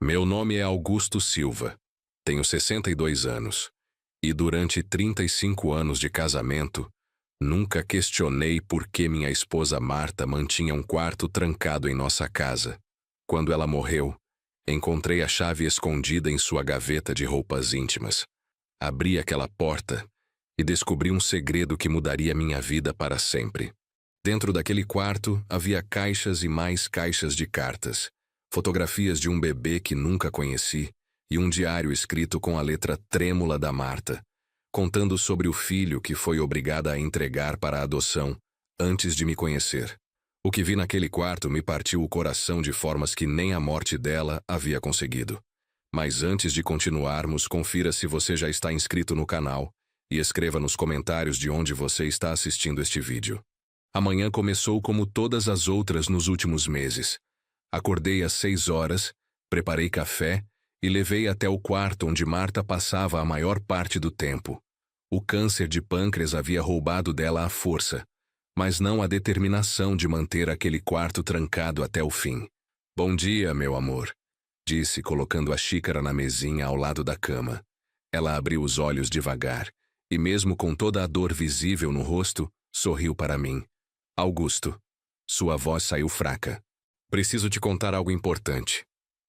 Meu nome é Augusto Silva. Tenho 62 anos. E durante 35 anos de casamento, nunca questionei por que minha esposa Marta mantinha um quarto trancado em nossa casa. Quando ela morreu, encontrei a chave escondida em sua gaveta de roupas íntimas. Abri aquela porta e descobri um segredo que mudaria minha vida para sempre. Dentro daquele quarto havia caixas e mais caixas de cartas, fotografias de um bebê que nunca conheci e um diário escrito com a letra trêmula da Marta, contando sobre o filho que foi obrigada a entregar para a adoção antes de me conhecer. O que vi naquele quarto me partiu o coração de formas que nem a morte dela havia conseguido. Mas antes de continuarmos, confira se você já está inscrito no canal e escreva nos comentários de onde você está assistindo este vídeo. Amanhã começou como todas as outras nos últimos meses. Acordei às 6 horas, preparei café e levei até o quarto onde Marta passava a maior parte do tempo. O câncer de pâncreas havia roubado dela a força, mas não a determinação de manter aquele quarto trancado até o fim. "Bom dia, meu amor", disse, colocando a xícara na mesinha ao lado da cama. Ela abriu os olhos devagar e, mesmo com toda a dor visível no rosto, sorriu para mim. "Augusto." Sua voz saiu fraca. "Preciso te contar algo importante."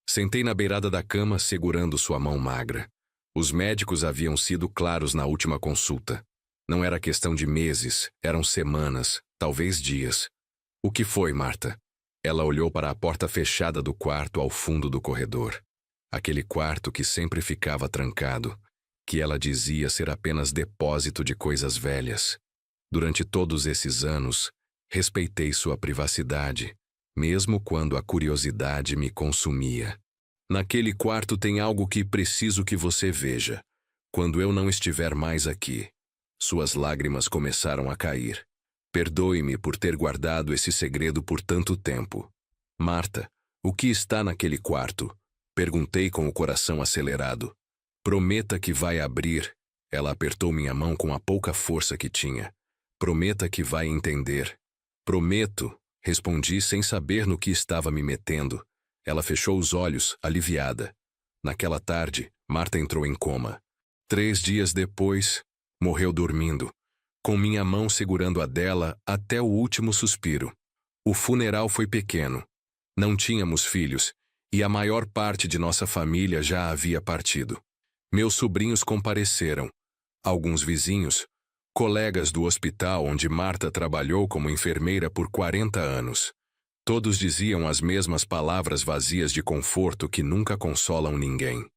Sentei na beirada da cama, segurando sua mão magra. Os médicos haviam sido claros na última consulta. Não era questão de meses, eram semanas, talvez dias. "O que foi, Marta?" Ela olhou para a porta fechada do quarto ao fundo do corredor. Aquele quarto que sempre ficava trancado, que ela dizia ser apenas depósito de coisas velhas. Durante todos esses anos, respeitei sua privacidade, mesmo quando a curiosidade me consumia. "Naquele quarto tem algo que preciso que você veja, quando eu não estiver mais aqui." Suas lágrimas começaram a cair. "Perdoe-me por ter guardado esse segredo por tanto tempo." "Marta, o que está naquele quarto?" Perguntei com o coração acelerado. "Prometa que vai abrir." Ela apertou minha mão com a pouca força que tinha. "Prometa que vai entender." "Prometo", respondi sem saber no que estava me metendo. Ela fechou os olhos, aliviada. Naquela tarde, Marta entrou em coma. 3 dias depois, morreu dormindo, com minha mão segurando a dela até o último suspiro. O funeral foi pequeno. Não tínhamos filhos, e a maior parte de nossa família já havia partido. Meus sobrinhos compareceram. Alguns vizinhos, colegas do hospital onde Marta trabalhou como enfermeira por 40 anos. Todos diziam as mesmas palavras vazias de conforto que nunca consolam ninguém.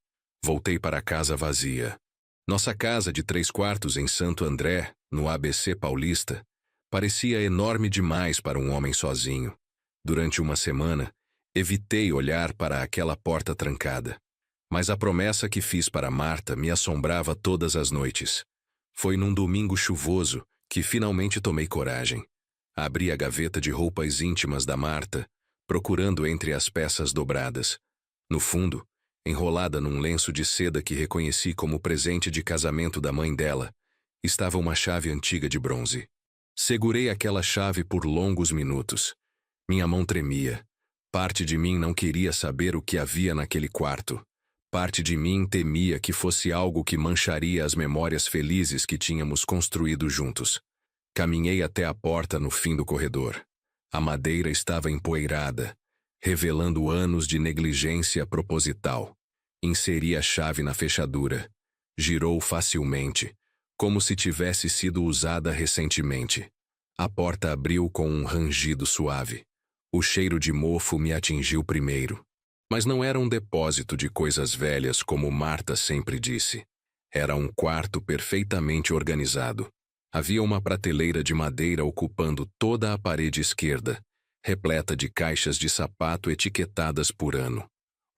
Voltei para casa vazia. Nossa casa de 3 quartos em Santo André, no ABC Paulista, parecia enorme demais para um homem sozinho. Durante uma semana, evitei olhar para aquela porta trancada. Mas a promessa que fiz para Marta me assombrava todas as noites. Foi num domingo chuvoso que finalmente tomei coragem. Abri a gaveta de roupas íntimas da Marta, procurando entre as peças dobradas. No fundo, enrolada num lenço de seda que reconheci como presente de casamento da mãe dela, estava uma chave antiga de bronze. Segurei aquela chave por longos minutos. Minha mão tremia. Parte de mim não queria saber o que havia naquele quarto. Parte de mim temia que fosse algo que mancharia as memórias felizes que tínhamos construído juntos. Caminhei até a porta no fim do corredor. A madeira estava empoeirada, revelando anos de negligência proposital. Inseri a chave na fechadura. Girou facilmente, como se tivesse sido usada recentemente. A porta abriu com um rangido suave. O cheiro de mofo me atingiu primeiro. Mas não era um depósito de coisas velhas como Marta sempre disse. Era um quarto perfeitamente organizado. Havia uma prateleira de madeira ocupando toda a parede esquerda, repleta de caixas de sapato etiquetadas por ano.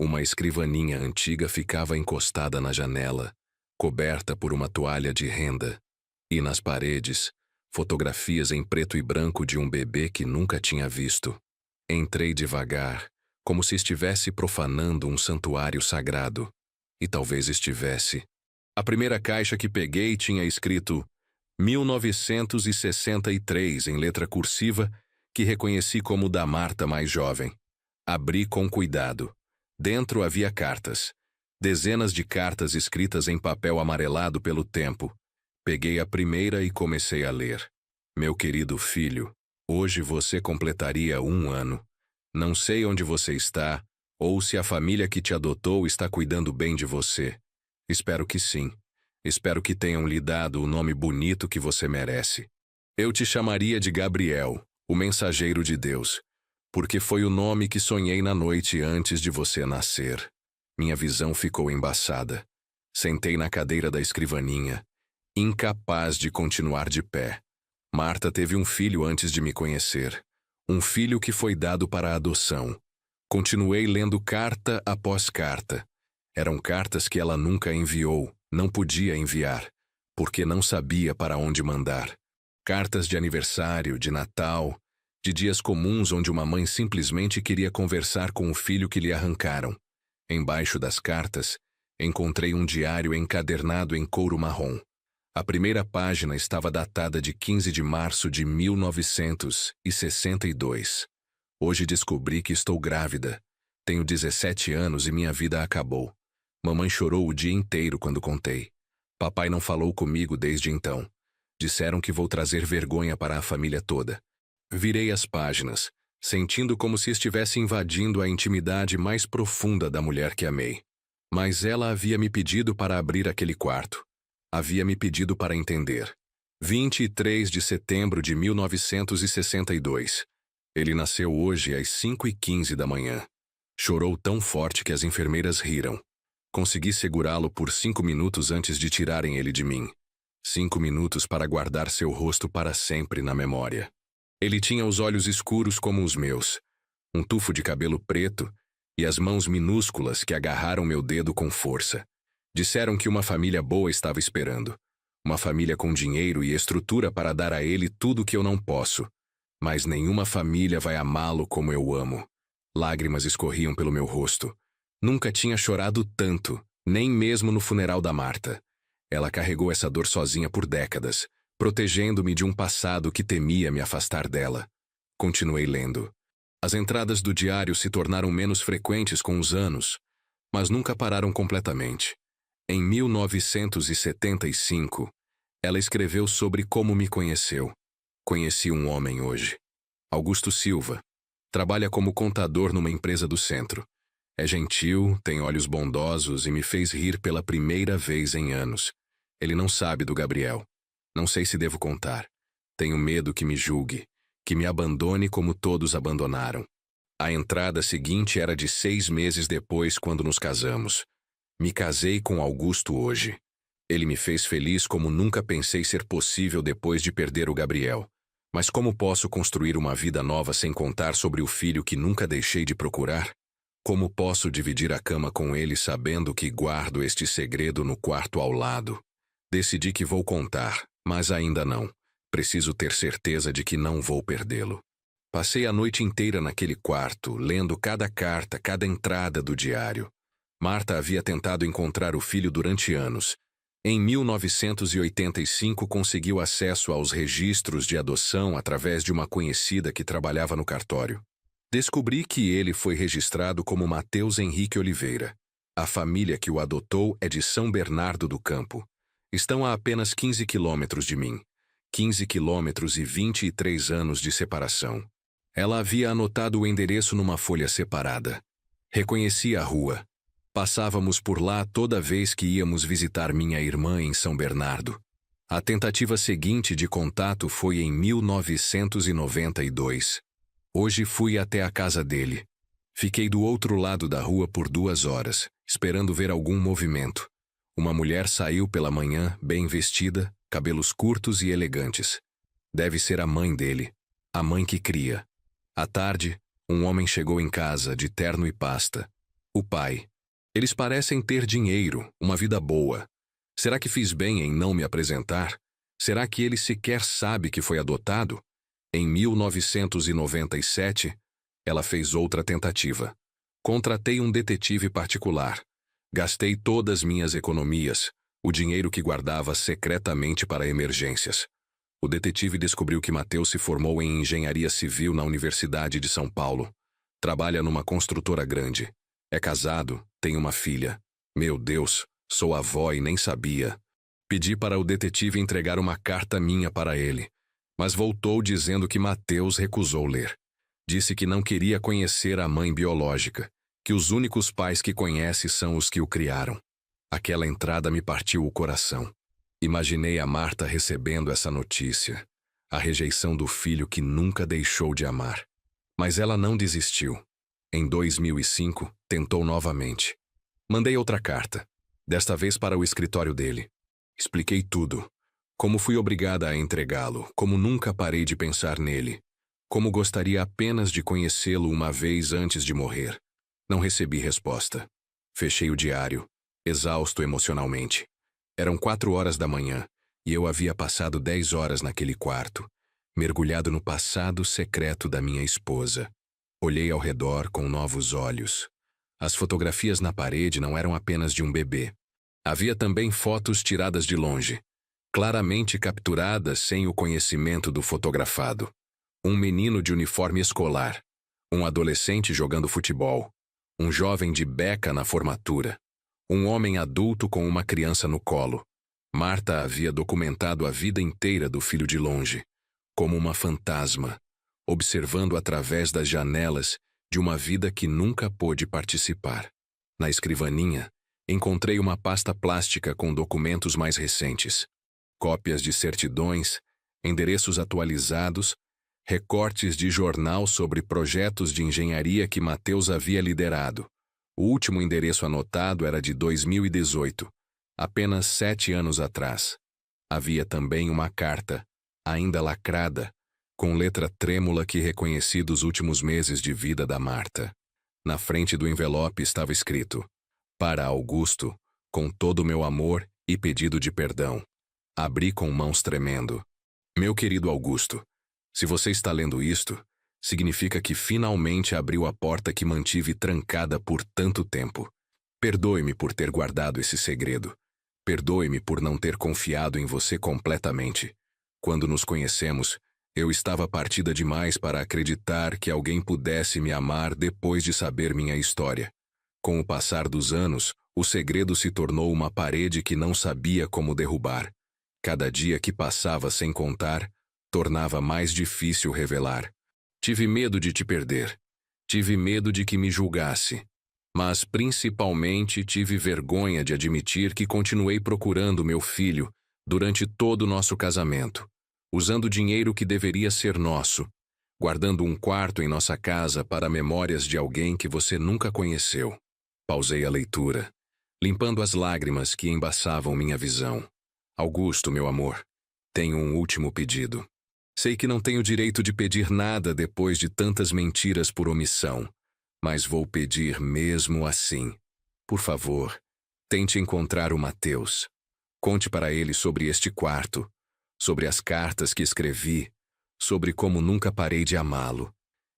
Uma escrivaninha antiga ficava encostada na janela, coberta por uma toalha de renda. E nas paredes, fotografias em preto e branco de um bebê que nunca tinha visto. Entrei devagar, como se estivesse profanando um santuário sagrado. E talvez estivesse. A primeira caixa que peguei tinha escrito 1963 em letra cursiva, que reconheci como da Marta mais jovem. Abri com cuidado. Dentro havia cartas. Dezenas de cartas escritas em papel amarelado pelo tempo. Peguei a primeira e comecei a ler. Meu querido filho, hoje você completaria 1 ano. Não sei onde você está, ou se a família que te adotou está cuidando bem de você. Espero que sim. Espero que tenham lhe dado o nome bonito que você merece. Eu te chamaria de Gabriel, o mensageiro de Deus, porque foi o nome que sonhei na noite antes de você nascer. Minha visão ficou embaçada. Sentei na cadeira da escrivaninha, incapaz de continuar de pé. Marta teve um filho antes de me conhecer. Um filho que foi dado para a adoção. Continuei lendo carta após carta. Eram cartas que ela nunca enviou, não podia enviar, porque não sabia para onde mandar. Cartas de aniversário, de Natal, de dias comuns onde uma mãe simplesmente queria conversar com o filho que lhe arrancaram. Embaixo das cartas, encontrei um diário encadernado em couro marrom. A primeira página estava datada de 15 de março de 1962. Hoje descobri que estou grávida. Tenho 17 anos e minha vida acabou. Mamãe chorou o dia inteiro quando contei. Papai não falou comigo desde então. Disseram que vou trazer vergonha para a família toda. Virei as páginas, sentindo como se estivesse invadindo a intimidade mais profunda da mulher que amei. Mas ela havia me pedido para abrir aquele quarto. Havia me pedido para entender. 23 de setembro de 1962. Ele nasceu hoje às 5h15 da manhã. Chorou tão forte que as enfermeiras riram. Consegui segurá-lo por 5 minutos antes de tirarem ele de mim. 5 minutos para guardar seu rosto para sempre na memória. Ele tinha os olhos escuros como os meus, um tufo de cabelo preto e as mãos minúsculas que agarraram meu dedo com força. Disseram que uma família boa estava esperando. Uma família com dinheiro e estrutura para dar a ele tudo que eu não posso. Mas nenhuma família vai amá-lo como eu amo. Lágrimas escorriam pelo meu rosto. Nunca tinha chorado tanto, nem mesmo no funeral da Marta. Ela carregou essa dor sozinha por décadas, protegendo-me de um passado que temia me afastar dela. Continuei lendo. As entradas do diário se tornaram menos frequentes com os anos, mas nunca pararam completamente. Em 1975, ela escreveu sobre como me conheceu. Conheci um homem hoje. Augusto Silva. Trabalha como contador numa empresa do centro. É gentil, tem olhos bondosos e me fez rir pela primeira vez em anos. Ele não sabe do Gabriel. Não sei se devo contar. Tenho medo que me julgue, que me abandone como todos abandonaram. A entrada seguinte era de 6 meses depois, quando nos casamos. Me casei com Augusto hoje. Ele me fez feliz como nunca pensei ser possível depois de perder o Gabriel. Mas como posso construir uma vida nova sem contar sobre o filho que nunca deixei de procurar? Como posso dividir a cama com ele sabendo que guardo este segredo no quarto ao lado? Decidi que vou contar, mas ainda não. Preciso ter certeza de que não vou perdê-lo. Passei a noite inteira naquele quarto, lendo cada carta, cada entrada do diário. Marta havia tentado encontrar o filho durante anos. Em 1985 conseguiu acesso aos registros de adoção através de uma conhecida que trabalhava no cartório. Descobri que ele foi registrado como Mateus Henrique Oliveira. A família que o adotou é de São Bernardo do Campo. Estão a apenas 15 quilômetros de mim. 15 quilômetros e 23 anos de separação. Ela havia anotado o endereço numa folha separada. Reconheci a rua. Passávamos por lá toda vez que íamos visitar minha irmã em São Bernardo. A tentativa seguinte de contato foi em 1992. Hoje fui até a casa dele. Fiquei do outro lado da rua por 2 horas, esperando ver algum movimento. Uma mulher saiu pela manhã, bem vestida, cabelos curtos e elegantes. Deve ser a mãe dele, a mãe que cria. À tarde, um homem chegou em casa, de terno e pasta. O pai. Eles parecem ter dinheiro, uma vida boa. Será que fiz bem em não me apresentar? Será que ele sequer sabe que foi adotado? Em 1997, ela fez outra tentativa. Contratei um detetive particular. Gastei todas minhas economias, o dinheiro que guardava secretamente para emergências. O detetive descobriu que Mateus se formou em engenharia civil na Universidade de São Paulo. Trabalha numa construtora grande. É casado, tem uma filha. Meu Deus, sou avó e nem sabia. Pedi para o detetive entregar uma carta minha para ele, mas voltou dizendo que Mateus recusou ler. Disse que não queria conhecer a mãe biológica, que os únicos pais que conhece são os que o criaram. Aquela entrada me partiu o coração. Imaginei a Marta recebendo essa notícia, a rejeição do filho que nunca deixou de amar. Mas ela não desistiu. Em 2005, tentou novamente. Mandei outra carta, desta vez para o escritório dele. Expliquei tudo. Como fui obrigada a entregá-lo, como nunca parei de pensar nele, como gostaria apenas de conhecê-lo uma vez antes de morrer. Não recebi resposta. Fechei o diário, exausto emocionalmente. Eram 4 horas da manhã, e eu havia passado 10 horas naquele quarto, mergulhado no passado secreto da minha esposa. Olhei ao redor com novos olhos. As fotografias na parede não eram apenas de um bebê. Havia também fotos tiradas de longe, claramente capturadas sem o conhecimento do fotografado. Um menino de uniforme escolar, um adolescente jogando futebol, um jovem de beca na formatura, um homem adulto com uma criança no colo. Marta havia documentado a vida inteira do filho de longe, como uma fantasma, observando através das janelas de uma vida que nunca pôde participar. Na escrivaninha, encontrei uma pasta plástica com documentos mais recentes, cópias de certidões, endereços atualizados, recortes de jornal sobre projetos de engenharia que Mateus havia liderado. O último endereço anotado era de 2018, apenas 7 anos atrás. Havia também uma carta, ainda lacrada, com letra trêmula que reconheci dos últimos meses de vida da Marta. Na frente do envelope estava escrito: para Augusto, com todo o meu amor e pedido de perdão. Abri com mãos tremendo. Meu querido Augusto, se você está lendo isto, significa que finalmente abriu a porta que mantive trancada por tanto tempo. Perdoe-me por ter guardado esse segredo. Perdoe-me por não ter confiado em você completamente. Quando nos conhecemos, eu estava partida demais para acreditar que alguém pudesse me amar depois de saber minha história. Com o passar dos anos, o segredo se tornou uma parede que não sabia como derrubar. Cada dia que passava sem contar, tornava mais difícil revelar. Tive medo de te perder. Tive medo de que me julgasse. Mas, principalmente, tive vergonha de admitir que continuei procurando meu filho durante todo o nosso casamento, usando dinheiro que deveria ser nosso, guardando um quarto em nossa casa para memórias de alguém que você nunca conheceu. Pausei a leitura, limpando as lágrimas que embaçavam minha visão. Augusto, meu amor, tenho um último pedido. Sei que não tenho direito de pedir nada depois de tantas mentiras por omissão, mas vou pedir mesmo assim. Por favor, tente encontrar o Mateus. Conte para ele sobre este quarto, sobre as cartas que escrevi, sobre como nunca parei de amá-lo.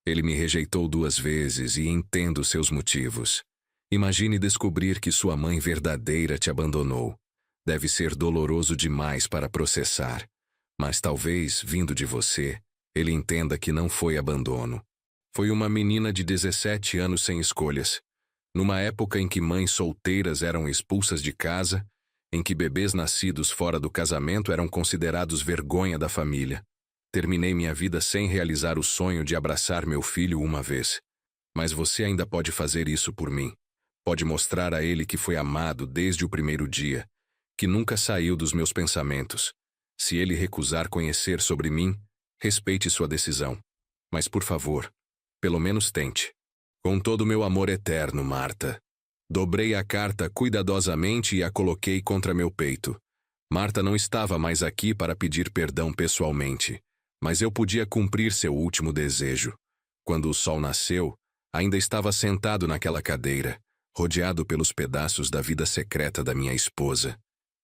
Ele me rejeitou 2 vezes e entendo seus motivos. Imagine descobrir que sua mãe verdadeira te abandonou. Deve ser doloroso demais para processar, mas talvez, vindo de você, ele entenda que não foi abandono. Foi uma menina de 17 anos sem escolhas, numa época em que mães solteiras eram expulsas de casa, em que bebês nascidos fora do casamento eram considerados vergonha da família. Terminei minha vida sem realizar o sonho de abraçar meu filho uma vez. Mas você ainda pode fazer isso por mim. Pode mostrar a ele que foi amado desde o primeiro dia, que nunca saiu dos meus pensamentos. Se ele recusar conhecer sobre mim, respeite sua decisão. Mas, por favor, pelo menos tente. Com todo o meu amor eterno, Marta. Dobrei a carta cuidadosamente e a coloquei contra meu peito. Marta não estava mais aqui para pedir perdão pessoalmente, mas eu podia cumprir seu último desejo. Quando o sol nasceu, ainda estava sentado naquela cadeira, rodeado pelos pedaços da vida secreta da minha esposa.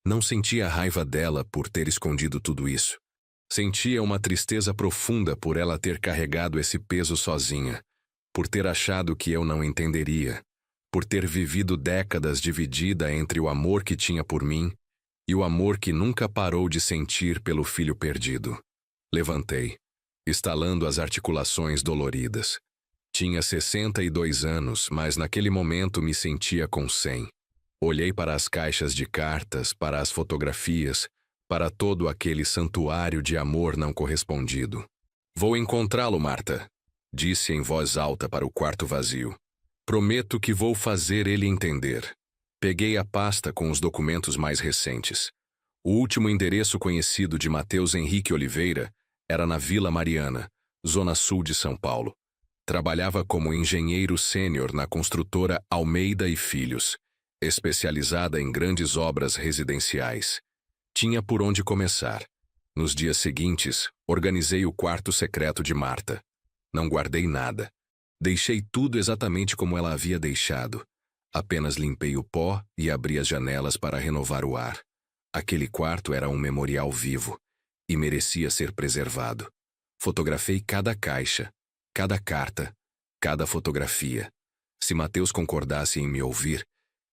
Não sentia raiva dela por ter escondido tudo isso. Sentia uma tristeza profunda por ela ter carregado esse peso sozinha, por ter achado que eu não entenderia, por ter vivido décadas dividida entre o amor que tinha por mim e o amor que nunca parou de sentir pelo filho perdido. Levantei, estalando as articulações doloridas. Tinha 62 anos, mas naquele momento me sentia com 100. Olhei para as caixas de cartas, para as fotografias, para todo aquele santuário de amor não correspondido. Vou encontrá-lo, Marta, disse em voz alta para o quarto vazio. Prometo que vou fazer ele entender. Peguei a pasta com os documentos mais recentes. O último endereço conhecido de Matheus Henrique Oliveira era na Vila Mariana, zona sul de São Paulo. Trabalhava como engenheiro sênior na construtora Almeida e Filhos, especializada em grandes obras residenciais. Tinha por onde começar. Nos dias seguintes, organizei o quarto secreto de Marta. Não guardei nada. Deixei tudo exatamente como ela havia deixado. Apenas limpei o pó e abri as janelas para renovar o ar. Aquele quarto era um memorial vivo e merecia ser preservado. Fotografei cada caixa, cada carta, cada fotografia. Se Matheus concordasse em me ouvir,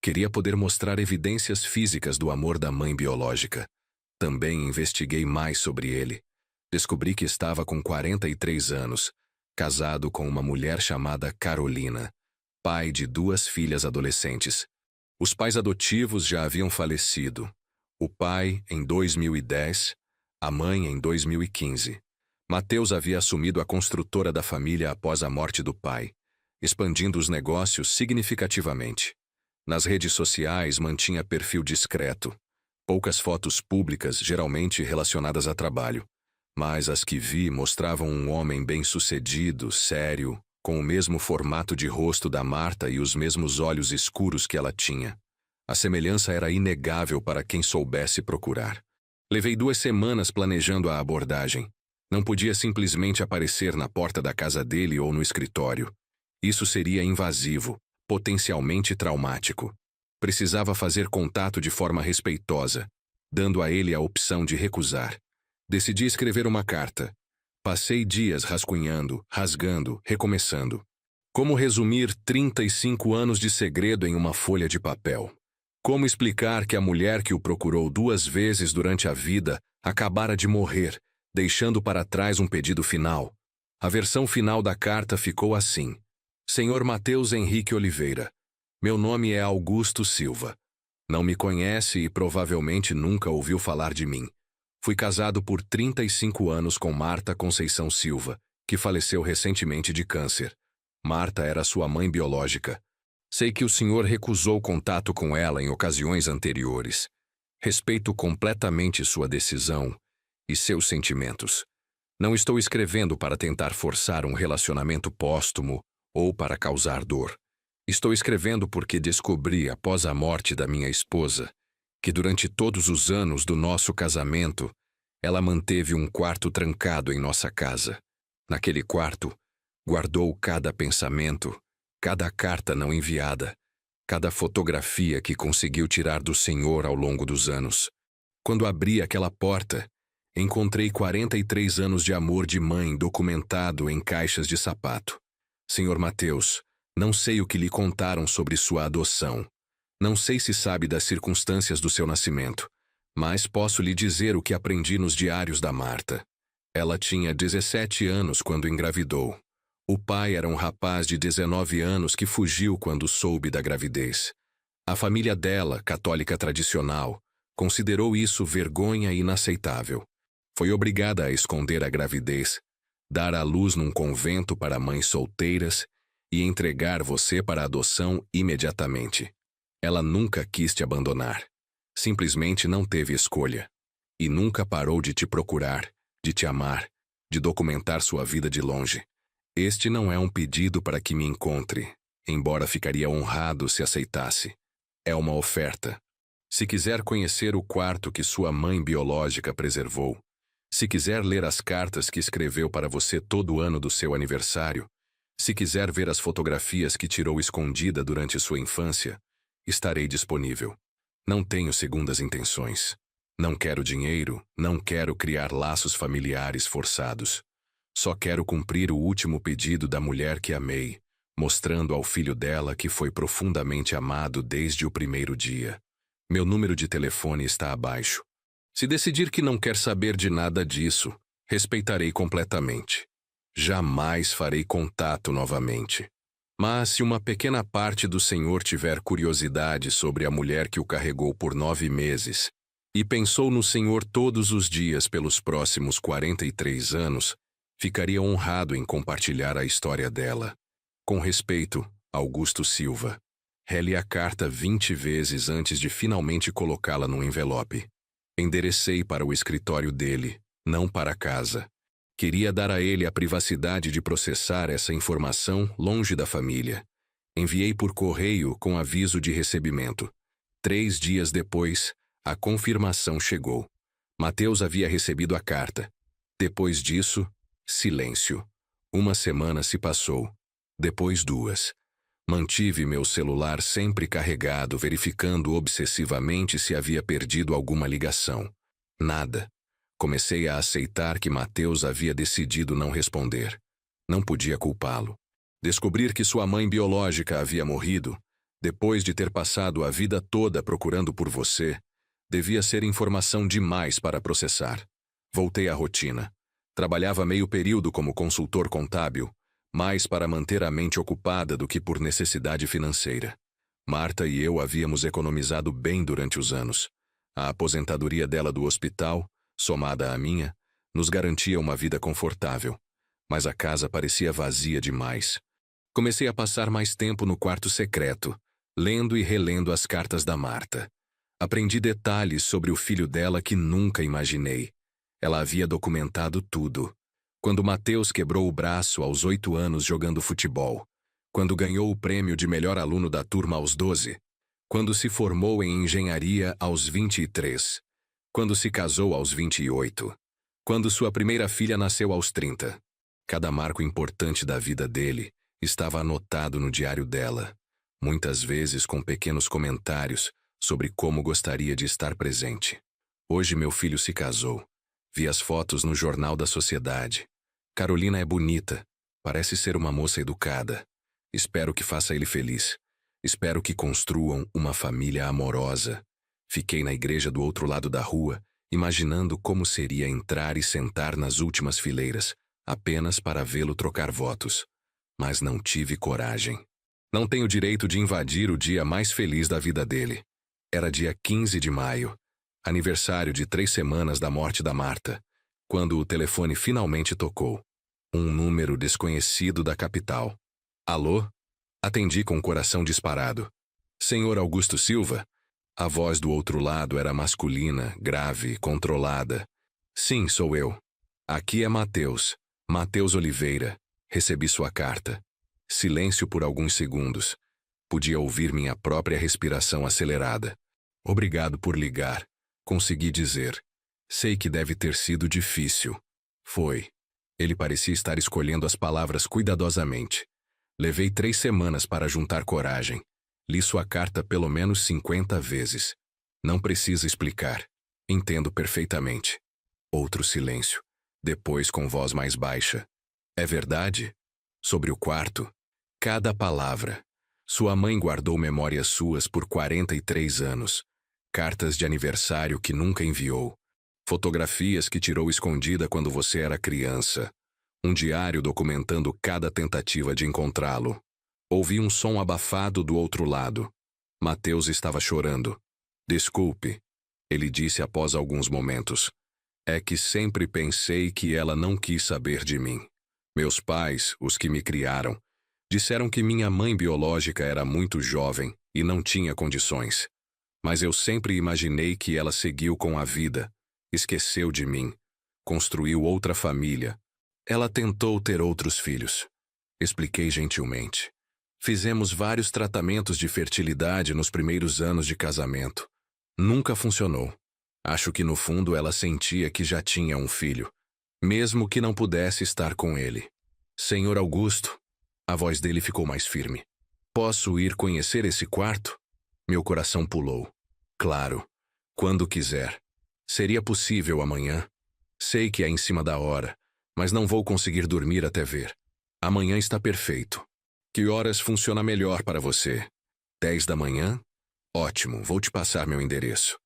queria poder mostrar evidências físicas do amor da mãe biológica. Também investiguei mais sobre ele. Descobri que estava com 43 anos, casado com uma mulher chamada Carolina, pai de 2 filhas adolescentes. Os pais adotivos já haviam falecido. O pai em 2010, a mãe em 2015. Matheus havia assumido a construtora da família após a morte do pai, expandindo os negócios significativamente. Nas redes sociais mantinha perfil discreto. Poucas fotos públicas, geralmente relacionadas a trabalho. Mas as que vi mostravam um homem bem-sucedido, sério, com o mesmo formato de rosto da Marta e os mesmos olhos escuros que ela tinha. A semelhança era inegável para quem soubesse procurar. Levei 2 semanas planejando a abordagem. Não podia simplesmente aparecer na porta da casa dele ou no escritório. Isso seria invasivo, potencialmente traumático. Precisava fazer contato de forma respeitosa, dando a ele a opção de recusar. Decidi escrever uma carta. Passei dias rascunhando, rasgando, recomeçando. Como resumir 35 anos de segredo em uma folha de papel? Como explicar que a mulher que o procurou 2 vezes durante a vida acabara de morrer, deixando para trás um pedido final? A versão final da carta ficou assim: Senhor Matheus Henrique Oliveira, meu nome é Augusto Silva. Não me conhece e provavelmente nunca ouviu falar de mim. Fui casado por 35 anos com Marta Conceição Silva, que faleceu recentemente de câncer. Marta era sua mãe biológica. Sei que o senhor recusou contato com ela em ocasiões anteriores. Respeito completamente sua decisão e seus sentimentos. Não estou escrevendo para tentar forçar um relacionamento póstumo ou para causar dor. Estou escrevendo porque descobri, após a morte da minha esposa, que durante todos os anos do nosso casamento, ela manteve um quarto trancado em nossa casa. Naquele quarto, guardou cada pensamento, cada carta não enviada, cada fotografia que conseguiu tirar do Senhor ao longo dos anos. Quando abri aquela porta, encontrei 43 anos de amor de mãe documentado em caixas de sapato. Senhor Matheus, não sei o que lhe contaram sobre sua adoção. Não sei se sabe das circunstâncias do seu nascimento, mas posso lhe dizer o que aprendi nos diários da Marta. Ela tinha 17 anos quando engravidou. O pai era um rapaz de 19 anos que fugiu quando soube da gravidez. A família dela, católica tradicional, considerou isso vergonha inaceitável. Foi obrigada a esconder a gravidez, dar à luz num convento para mães solteiras e entregar você para adoção imediatamente. Ela nunca quis te abandonar. Simplesmente não teve escolha. E nunca parou de te procurar, de te amar, de documentar sua vida de longe. Este não é um pedido para que me encontre, embora ficaria honrado se aceitasse. É uma oferta. Se quiser conhecer o quarto que sua mãe biológica preservou, se quiser ler as cartas que escreveu para você todo ano do seu aniversário, se quiser ver as fotografias que tirou escondida durante sua infância, estarei disponível. Não tenho segundas intenções. Não quero dinheiro, não quero criar laços familiares forçados. Só quero cumprir o último pedido da mulher que amei, mostrando ao filho dela que foi profundamente amado desde o primeiro dia. Meu número de telefone está abaixo. Se decidir que não quer saber de nada disso, respeitarei completamente. Jamais farei contato novamente. Mas se uma pequena parte do Senhor tiver curiosidade sobre a mulher que o carregou por 9 meses, e pensou no Senhor todos os dias pelos próximos 43 anos, ficaria honrado em compartilhar a história dela. Com respeito, Augusto Silva. Rele a carta 20 vezes antes de finalmente colocá-la num envelope. Enderecei para o escritório dele, não para casa. Queria dar a ele a privacidade de processar essa informação longe da família. Enviei por correio com aviso de recebimento. 3 dias depois, a confirmação chegou. Mateus havia recebido a carta. Depois disso, silêncio. 1 semana se passou. Depois 2. Mantive meu celular sempre carregado, verificando obsessivamente se havia perdido alguma ligação. Nada. Comecei a aceitar que Mateus havia decidido não responder. Não podia culpá-lo. Descobrir que sua mãe biológica havia morrido, depois de ter passado a vida toda procurando por você, devia ser informação demais para processar. Voltei à rotina. Trabalhava meio período como consultor contábil, mais para manter a mente ocupada do que por necessidade financeira. Marta e eu havíamos economizado bem durante os anos. A aposentadoria dela do hospital, somada à minha, nos garantia uma vida confortável. Mas a casa parecia vazia demais. Comecei a passar mais tempo no quarto secreto, lendo e relendo as cartas da Marta. Aprendi detalhes sobre o filho dela que nunca imaginei. Ela havia documentado tudo. Quando Mateus quebrou o braço aos 8 anos jogando futebol. Quando ganhou o prêmio de melhor aluno da turma aos 12. Quando se formou em engenharia aos 23. Quando se casou aos 28. Quando sua primeira filha nasceu aos 30. Cada marco importante da vida dele estava anotado no diário dela, muitas vezes com pequenos comentários sobre como gostaria de estar presente. Hoje meu filho se casou. Vi as fotos no Jornal da Sociedade. Carolina é bonita. Parece ser uma moça educada. Espero que faça ele feliz. Espero que construam uma família amorosa. Fiquei na igreja do outro lado da rua, imaginando como seria entrar e sentar nas últimas fileiras, apenas para vê-lo trocar votos. Mas não tive coragem. Não tenho direito de invadir o dia mais feliz da vida dele. Era dia 15 de maio, aniversário de 3 semanas da morte da Marta, quando o telefone finalmente tocou. Um número desconhecido da capital. Alô? Atendi com o coração disparado. Senhor Augusto Silva? A voz do outro lado era masculina, grave, controlada. Sim, sou eu. Aqui é Mateus. Mateus Oliveira. Recebi sua carta. Silêncio por alguns segundos. Podia ouvir minha própria respiração acelerada. Obrigado por ligar. Consegui dizer. Sei que deve ter sido difícil. Foi. Ele parecia estar escolhendo as palavras cuidadosamente. Levei 3 semanas para juntar coragem. Li sua carta pelo menos 50 vezes. Não precisa explicar. Entendo perfeitamente. Outro silêncio. Depois com voz mais baixa. É verdade? Sobre o quarto. Cada palavra. Sua mãe guardou memórias suas por 43 anos. Cartas de aniversário que nunca enviou. Fotografias que tirou escondida quando você era criança. Um diário documentando cada tentativa de encontrá-lo. Ouvi um som abafado do outro lado. Mateus estava chorando. Desculpe, ele disse após alguns momentos. É que sempre pensei que ela não quis saber de mim. Meus pais, os que me criaram, disseram que minha mãe biológica era muito jovem e não tinha condições. Mas eu sempre imaginei que ela seguiu com a vida, esqueceu de mim, construiu outra família. Ela tentou ter outros filhos. Expliquei gentilmente. Fizemos vários tratamentos de fertilidade nos primeiros anos de casamento. Nunca funcionou. Acho que no fundo ela sentia que já tinha um filho, mesmo que não pudesse estar com ele. Senhor Augusto, a voz dele ficou mais firme. Posso ir conhecer esse quarto? Meu coração pulou. Claro, quando quiser. Seria possível amanhã? Sei que é em cima da hora, mas não vou conseguir dormir até ver. Amanhã está perfeito. Que horas funciona melhor para você? 10 da manhã? Ótimo, vou te passar meu endereço.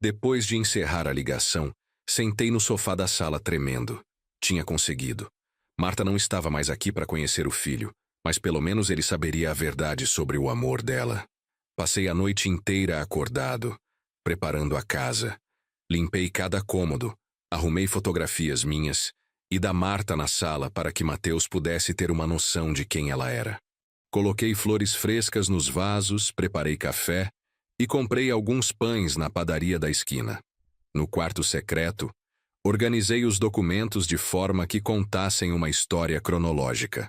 Depois de encerrar a ligação, sentei no sofá da sala tremendo. Tinha conseguido. Marta não estava mais aqui para conhecer o filho, mas pelo menos ele saberia a verdade sobre o amor dela. Passei a noite inteira acordado, preparando a casa. Limpei cada cômodo, arrumei fotografias minhas e da Marta na sala para que Mateus pudesse ter uma noção de quem ela era. Coloquei flores frescas nos vasos, preparei café e comprei alguns pães na padaria da esquina. No quarto secreto, organizei os documentos de forma que contassem uma história cronológica.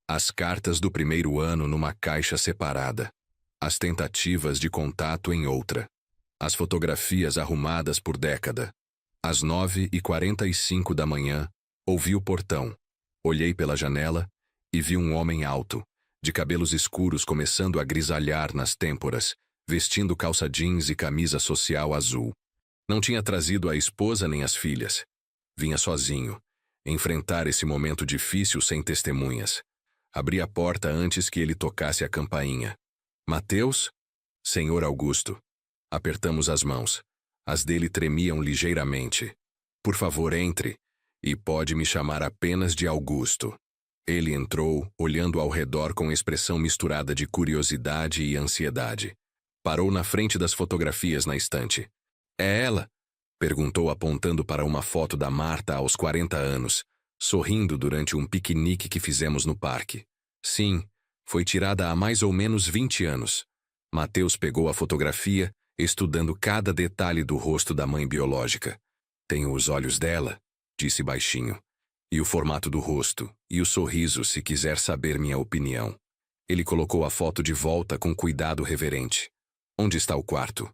As cartas do primeiro ano numa caixa separada, as tentativas de contato em outra, as fotografias arrumadas por década. Às 9h45 da manhã, ouvi o portão. Olhei pela janela e vi um homem alto, de cabelos escuros começando a grisalhar nas têmporas, vestindo calça jeans e camisa social azul. Não tinha trazido a esposa nem as filhas. Vinha sozinho, enfrentar esse momento difícil sem testemunhas. Abri a porta antes que ele tocasse a campainha. Mateus? Senhor Augusto. Apertamos as mãos. As dele tremiam ligeiramente. Por favor, entre, e pode me chamar apenas de Augusto. Ele entrou, olhando ao redor com expressão misturada de curiosidade e ansiedade. Parou na frente das fotografias na estante. É ela? Perguntou apontando para uma foto da Marta aos 40 anos, sorrindo durante um piquenique que fizemos no parque. Sim, foi tirada há mais ou menos 20 anos. Mateus pegou a fotografia, estudando cada detalhe do rosto da mãe biológica. Tenho os olhos dela, disse baixinho, e o formato do rosto, e o sorriso se quiser saber minha opinião. Ele colocou a foto de volta com cuidado reverente. Onde está o quarto?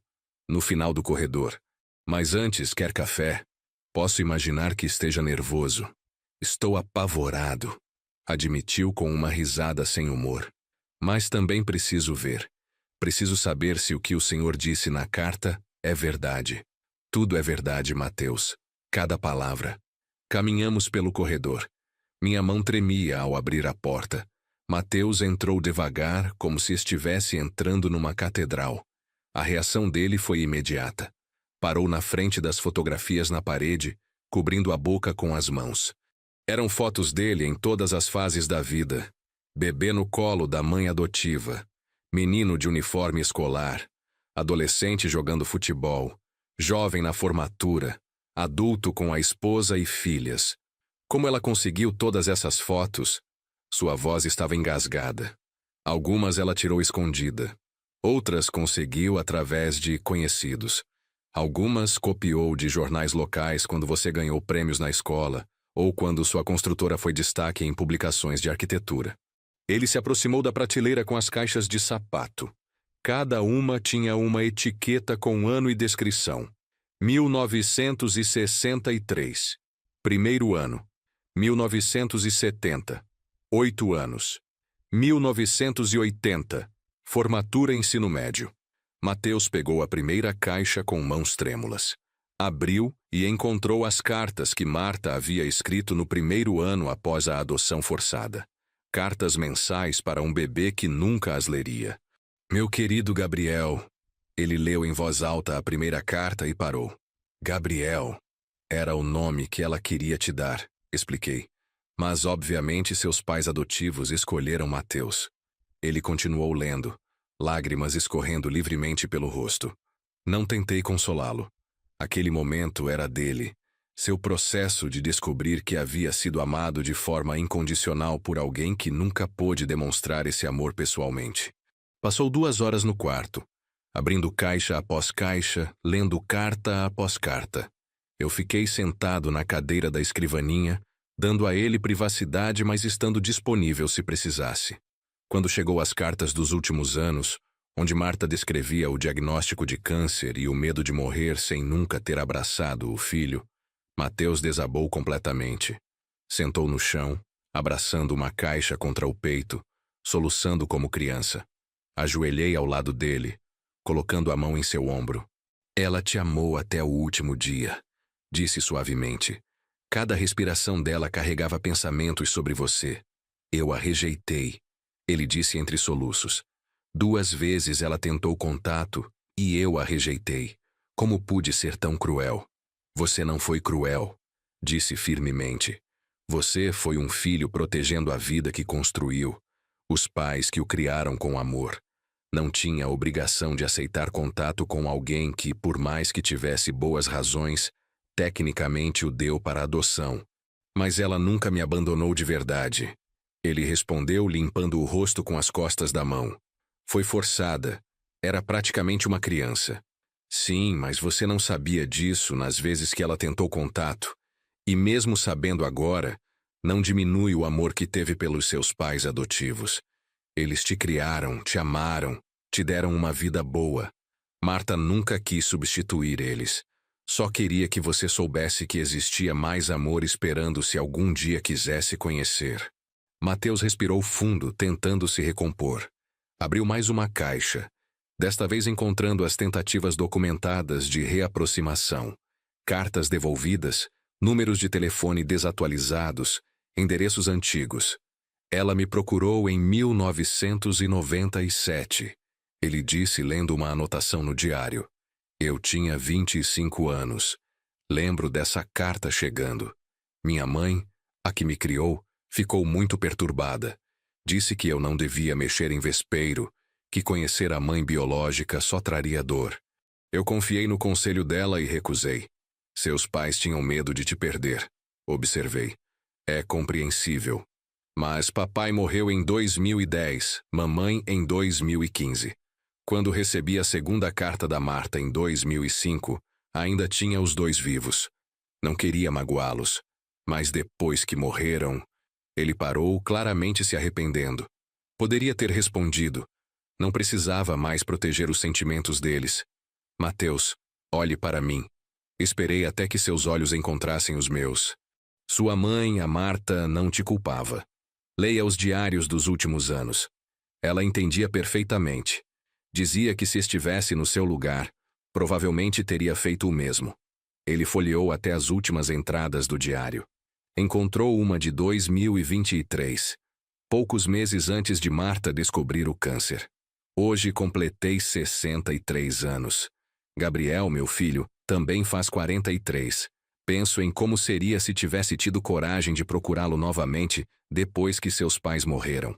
No final do corredor. Mas antes, quer café? Posso imaginar que esteja nervoso. Estou apavorado, admitiu com uma risada sem humor. Mas também preciso ver. Preciso saber se o que o senhor disse na carta é verdade. Tudo é verdade, Mateus. Cada palavra. Caminhamos pelo corredor. Minha mão tremia ao abrir a porta. Mateus entrou devagar, como se estivesse entrando numa catedral. A reação dele foi imediata. Parou na frente das fotografias na parede, cobrindo a boca com as mãos. Eram fotos dele em todas as fases da vida. Bebê no colo da mãe adotiva. Menino de uniforme escolar, adolescente jogando futebol, jovem na formatura, adulto com a esposa e filhas. Como ela conseguiu todas essas fotos? Sua voz estava engasgada. Algumas ela tirou escondida. Outras conseguiu através de conhecidos. Algumas copiou de jornais locais quando você ganhou prêmios na escola, ou quando sua construtora foi destaque em publicações de arquitetura. Ele se aproximou da prateleira com as caixas de sapato. Cada uma tinha uma etiqueta com ano e descrição. 1963. Primeiro ano. 1970. 8 anos. 1980. Formatura ensino médio. Mateus pegou a primeira caixa com mãos trêmulas. Abriu e encontrou as cartas que Marta havia escrito no primeiro ano após a adoção forçada. Cartas mensais para um bebê que nunca as leria. Meu querido Gabriel. Ele leu em voz alta a primeira carta e parou. Gabriel. Era o nome que ela queria te dar, expliquei. Mas obviamente seus pais adotivos escolheram Mateus. Ele continuou lendo, lágrimas escorrendo livremente pelo rosto. Não tentei consolá-lo. Aquele momento era dele. Seu processo de descobrir que havia sido amado de forma incondicional por alguém que nunca pôde demonstrar esse amor pessoalmente. Passou 2 horas no quarto, abrindo caixa após caixa, lendo carta após carta. Eu fiquei sentado na cadeira da escrivaninha, dando a ele privacidade, mas estando disponível se precisasse. Quando chegou às cartas dos últimos anos, onde Marta descrevia o diagnóstico de câncer e o medo de morrer sem nunca ter abraçado o filho, Mateus desabou completamente. Sentou no chão, abraçando uma caixa contra o peito, soluçando como criança. Ajoelhei ao lado dele, colocando a mão em seu ombro. Ela te amou até o último dia, disse suavemente. Cada respiração dela carregava pensamentos sobre você. Eu a rejeitei, ele disse entre soluços. 2 vezes ela tentou contato e eu a rejeitei. Como pude ser tão cruel? Você não foi cruel, disse firmemente. Você foi um filho protegendo a vida que construiu, os pais que o criaram com amor. Não tinha a obrigação de aceitar contato com alguém que, por mais que tivesse boas razões, tecnicamente o deu para adoção. Mas ela nunca me abandonou de verdade. Ele respondeu limpando o rosto com as costas da mão. Foi forçada. Era praticamente uma criança. Sim, mas você não sabia disso nas vezes que ela tentou contato. E mesmo sabendo agora, não diminui o amor que teve pelos seus pais adotivos. Eles te criaram, te amaram, te deram uma vida boa. Marta nunca quis substituir eles. Só queria que você soubesse que existia mais amor esperando se algum dia quisesse conhecer. Mateus respirou fundo, tentando se recompor. Abriu mais uma caixa, desta vez encontrando as tentativas documentadas de reaproximação. Cartas devolvidas, números de telefone desatualizados, endereços antigos. Ela me procurou em 1997. Ele disse lendo uma anotação no diário. Eu tinha 25 anos. Lembro dessa carta chegando. Minha mãe, a que me criou, ficou muito perturbada. Disse que eu não devia mexer em vespeiro, que conhecer a mãe biológica só traria dor. Eu confiei no conselho dela e recusei. Seus pais tinham medo de te perder. Observei. É compreensível. Mas papai morreu em 2010, mamãe em 2015. Quando recebi a segunda carta da Marta em 2005, ainda tinha os dois vivos. Não queria magoá-los. Mas depois que morreram... Ele parou, claramente se arrependendo. Poderia ter respondido. Não precisava mais proteger os sentimentos deles. Mateus, olhe para mim. Esperei até que seus olhos encontrassem os meus. Sua mãe, a Marta, não te culpava. Leia os diários dos últimos anos. Ela entendia perfeitamente. Dizia que se estivesse no seu lugar, provavelmente teria feito o mesmo. Ele folheou até as últimas entradas do diário. Encontrou uma de 2023, poucos meses antes de Marta descobrir o câncer. Hoje completei 63 anos. Gabriel, meu filho, também faz 43. Penso em como seria se tivesse tido coragem de procurá-lo novamente depois que seus pais morreram.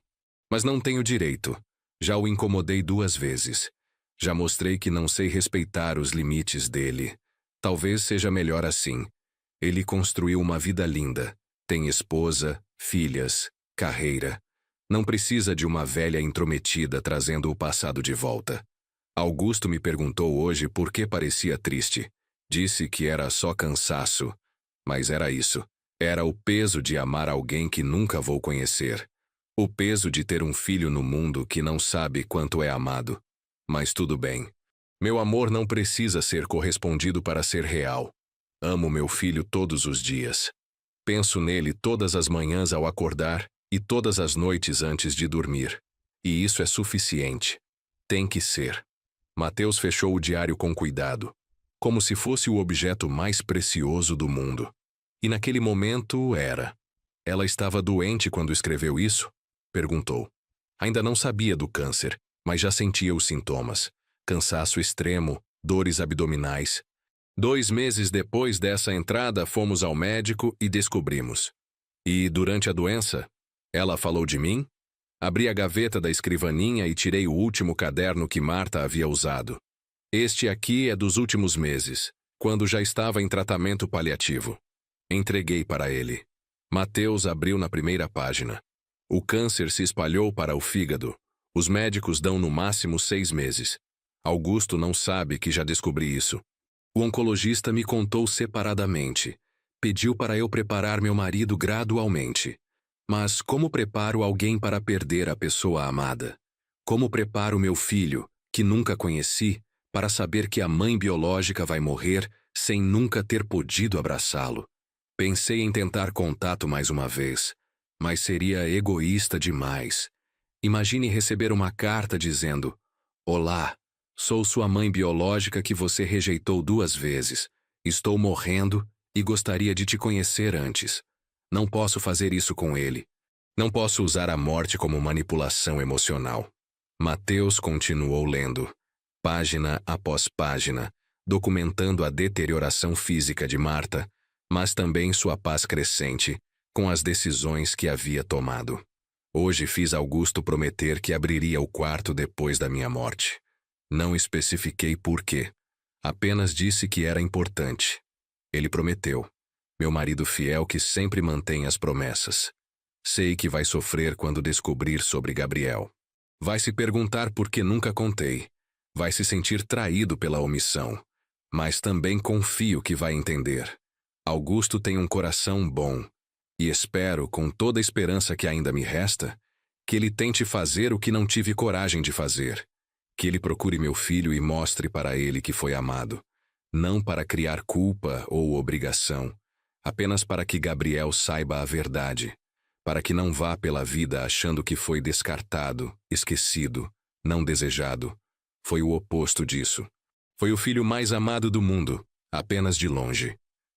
Mas não tenho direito. Já o incomodei 2 vezes. Já mostrei que não sei respeitar os limites dele. Talvez seja melhor assim. Ele construiu uma vida linda. Tem esposa, filhas, carreira. Não precisa de uma velha intrometida trazendo o passado de volta. Augusto me perguntou hoje por que parecia triste. Disse que era só cansaço. Mas era isso. Era o peso de amar alguém que nunca vou conhecer. O peso de ter um filho no mundo que não sabe quanto é amado. Mas tudo bem. Meu amor não precisa ser correspondido para ser real. Amo meu filho todos os dias. Penso nele todas as manhãs ao acordar e todas as noites antes de dormir. E isso é suficiente. Tem que ser. Mateus fechou o diário com cuidado, como se fosse o objeto mais precioso do mundo. E naquele momento era. Ela estava doente quando escreveu isso? Perguntou. Ainda não sabia do câncer, mas já sentia os sintomas. Cansaço extremo, dores abdominais. 2 meses depois dessa entrada, fomos ao médico e descobrimos. E, durante a doença, ela falou de mim? Abri a gaveta da escrivaninha e tirei o último caderno que Marta havia usado. Este aqui é dos últimos meses, quando já estava em tratamento paliativo. Entreguei para ele. Mateus abriu na primeira página. O câncer se espalhou para o fígado. Os médicos dão no máximo 6 meses. Augusto não sabe que já descobri isso. O oncologista me contou separadamente. Pediu para eu preparar meu marido gradualmente. Mas como preparo alguém para perder a pessoa amada? Como preparo meu filho, que nunca conheci, para saber que a mãe biológica vai morrer sem nunca ter podido abraçá-lo? Pensei em tentar contato mais uma vez, mas seria egoísta demais. Imagine receber uma carta dizendo: Olá, sou sua mãe biológica que você rejeitou 2 vezes. Estou morrendo e gostaria de te conhecer antes. Não posso fazer isso com ele. Não posso usar a morte como manipulação emocional. Mateus continuou lendo, página após página, documentando a deterioração física de Marta, mas também sua paz crescente, com as decisões que havia tomado. Hoje fiz Augusto prometer que abriria o quarto depois da minha morte. Não especifiquei por quê. Apenas disse que era importante. Ele prometeu. Meu marido fiel que sempre mantém as promessas. Sei que vai sofrer quando descobrir sobre Gabriel. Vai se perguntar por que nunca contei. Vai se sentir traído pela omissão. Mas também confio que vai entender. Augusto tem um coração bom. E espero, com toda a esperança que ainda me resta, que ele tente fazer o que não tive coragem de fazer. Que ele procure meu filho e mostre para ele que foi amado. Não para criar culpa ou obrigação. Apenas para que Gabriel saiba a verdade. Para que não vá pela vida achando que foi descartado, esquecido, não desejado. Foi o oposto disso. Foi o filho mais amado do mundo, apenas de longe.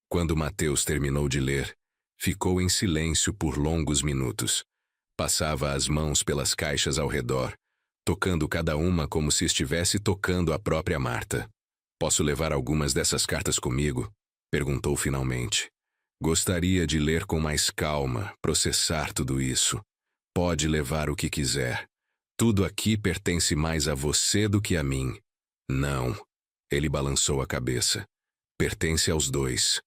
Quando Mateus terminou de ler, ficou em silêncio por longos minutos. Passava as mãos pelas caixas ao redor, tocando cada uma como se estivesse tocando a própria Marta. "Posso levar algumas dessas cartas comigo?" perguntou finalmente. "Gostaria de ler com mais calma, processar tudo isso. Pode levar o que quiser. Tudo aqui pertence mais a você do que a mim." "Não." Ele balançou a cabeça. "Pertence aos dois.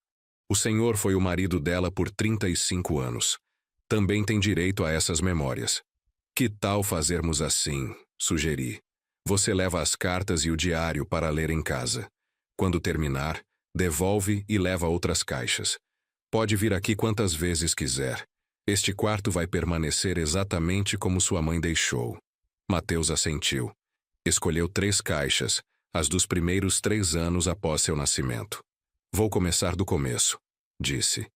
O senhor foi o marido dela por 35 anos. Também tem direito a essas memórias." "Que tal fazermos assim?" sugeri. "Você leva as cartas e o diário para ler em casa. Quando terminar, devolve e leva outras caixas. Pode vir aqui quantas vezes quiser. Este quarto vai permanecer exatamente como sua mãe deixou." Mateus assentiu. Escolheu 3 caixas, as dos primeiros 3 anos após seu nascimento. "Vou começar do começo", disse.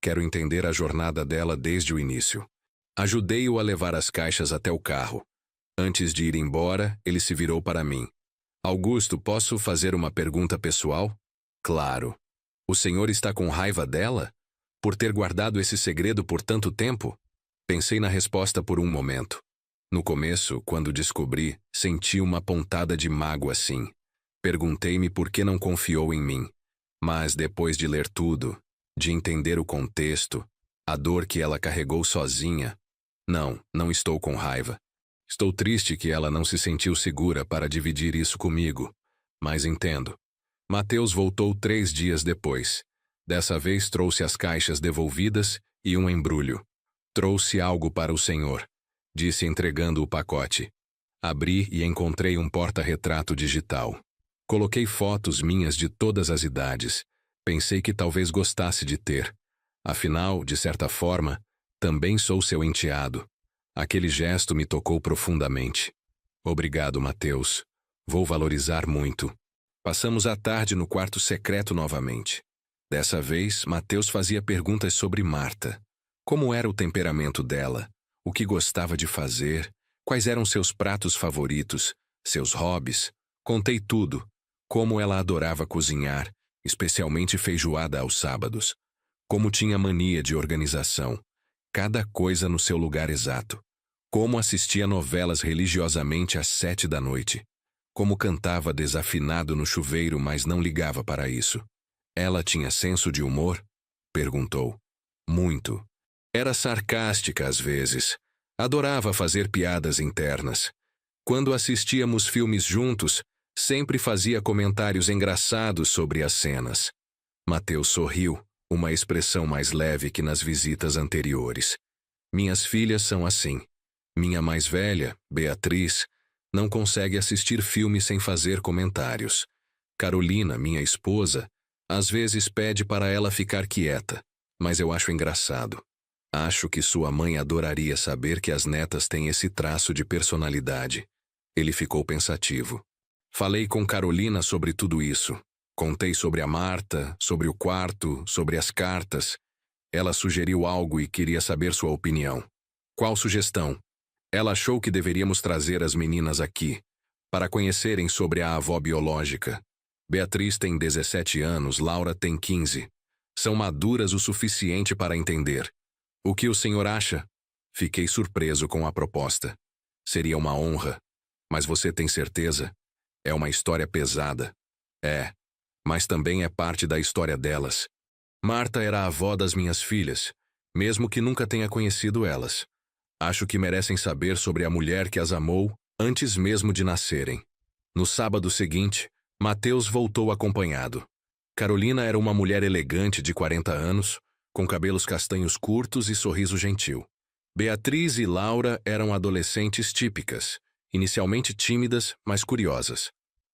"Quero entender a jornada dela desde o início." Ajudei-o a levar as caixas até o carro. Antes de ir embora, ele se virou para mim. "Augusto, posso fazer uma pergunta pessoal?" "Claro." "O senhor está com raiva dela? Por ter guardado esse segredo por tanto tempo?" Pensei na resposta por um momento. No começo, quando descobri, senti uma pontada de mágoa sim. Perguntei-me por que não confiou em mim. Mas depois de ler tudo, de entender o contexto, a dor que ela carregou sozinha, não estou com raiva. Estou triste que ela não se sentiu segura para dividir isso comigo, mas entendo. Mateus voltou 3 dias depois. Dessa vez trouxe as caixas devolvidas e um embrulho. "Trouxe algo para o senhor", disse entregando o pacote. Abri e encontrei um porta-retrato digital. Coloquei fotos minhas de todas as idades. Pensei que talvez gostasse de ter. Afinal, de certa forma, também sou seu enteado. Aquele gesto me tocou profundamente. "Obrigado, Mateus. Vou valorizar muito." Passamos a tarde no quarto secreto novamente. Dessa vez, Mateus fazia perguntas sobre Marta. Como era o temperamento dela? O que gostava de fazer? Quais eram seus pratos favoritos? Seus hobbies? Contei tudo. Como ela adorava cozinhar, especialmente feijoada aos sábados. Como tinha mania de organização. Cada coisa no seu lugar exato. Como assistia novelas religiosamente às 7 da noite. Como cantava desafinado no chuveiro, mas não ligava para isso. "Ela tinha senso de humor?" perguntou. "Muito. Era sarcástica às vezes. Adorava fazer piadas internas. Quando assistíamos filmes juntos, sempre fazia comentários engraçados sobre as cenas." Mateus sorriu, uma expressão mais leve que nas visitas anteriores. "Minhas filhas são assim. Minha mais velha, Beatriz, não consegue assistir filme sem fazer comentários. Carolina, minha esposa, às vezes pede para ela ficar quieta, mas eu acho engraçado. Acho que sua mãe adoraria saber que as netas têm esse traço de personalidade." Ele ficou pensativo. Falei com Carolina sobre tudo isso. Contei sobre a Marta, sobre o quarto, sobre as cartas. Ela sugeriu algo e queria saber sua opinião. "Qual sugestão?" "Ela achou que deveríamos trazer as meninas aqui, para conhecerem sobre a avó biológica. Beatriz tem 17 anos, Laura tem 15. São maduras o suficiente para entender. O que o senhor acha?" Fiquei surpreso com a proposta. "Seria uma honra. Mas você tem certeza? É uma história pesada." "É, mas também é parte da história delas. Marta era a avó das minhas filhas. mesmo que nunca tenha conhecido elas. Acho que merecem saber sobre a mulher que as amou antes mesmo de nascerem. No sábado seguinte, Mateus voltou acompanhado. Carolina era uma mulher elegante de 40 anos, com cabelos castanhos curtos e sorriso gentil. Beatriz e Laura eram adolescentes típicas, inicialmente tímidas, mas curiosas.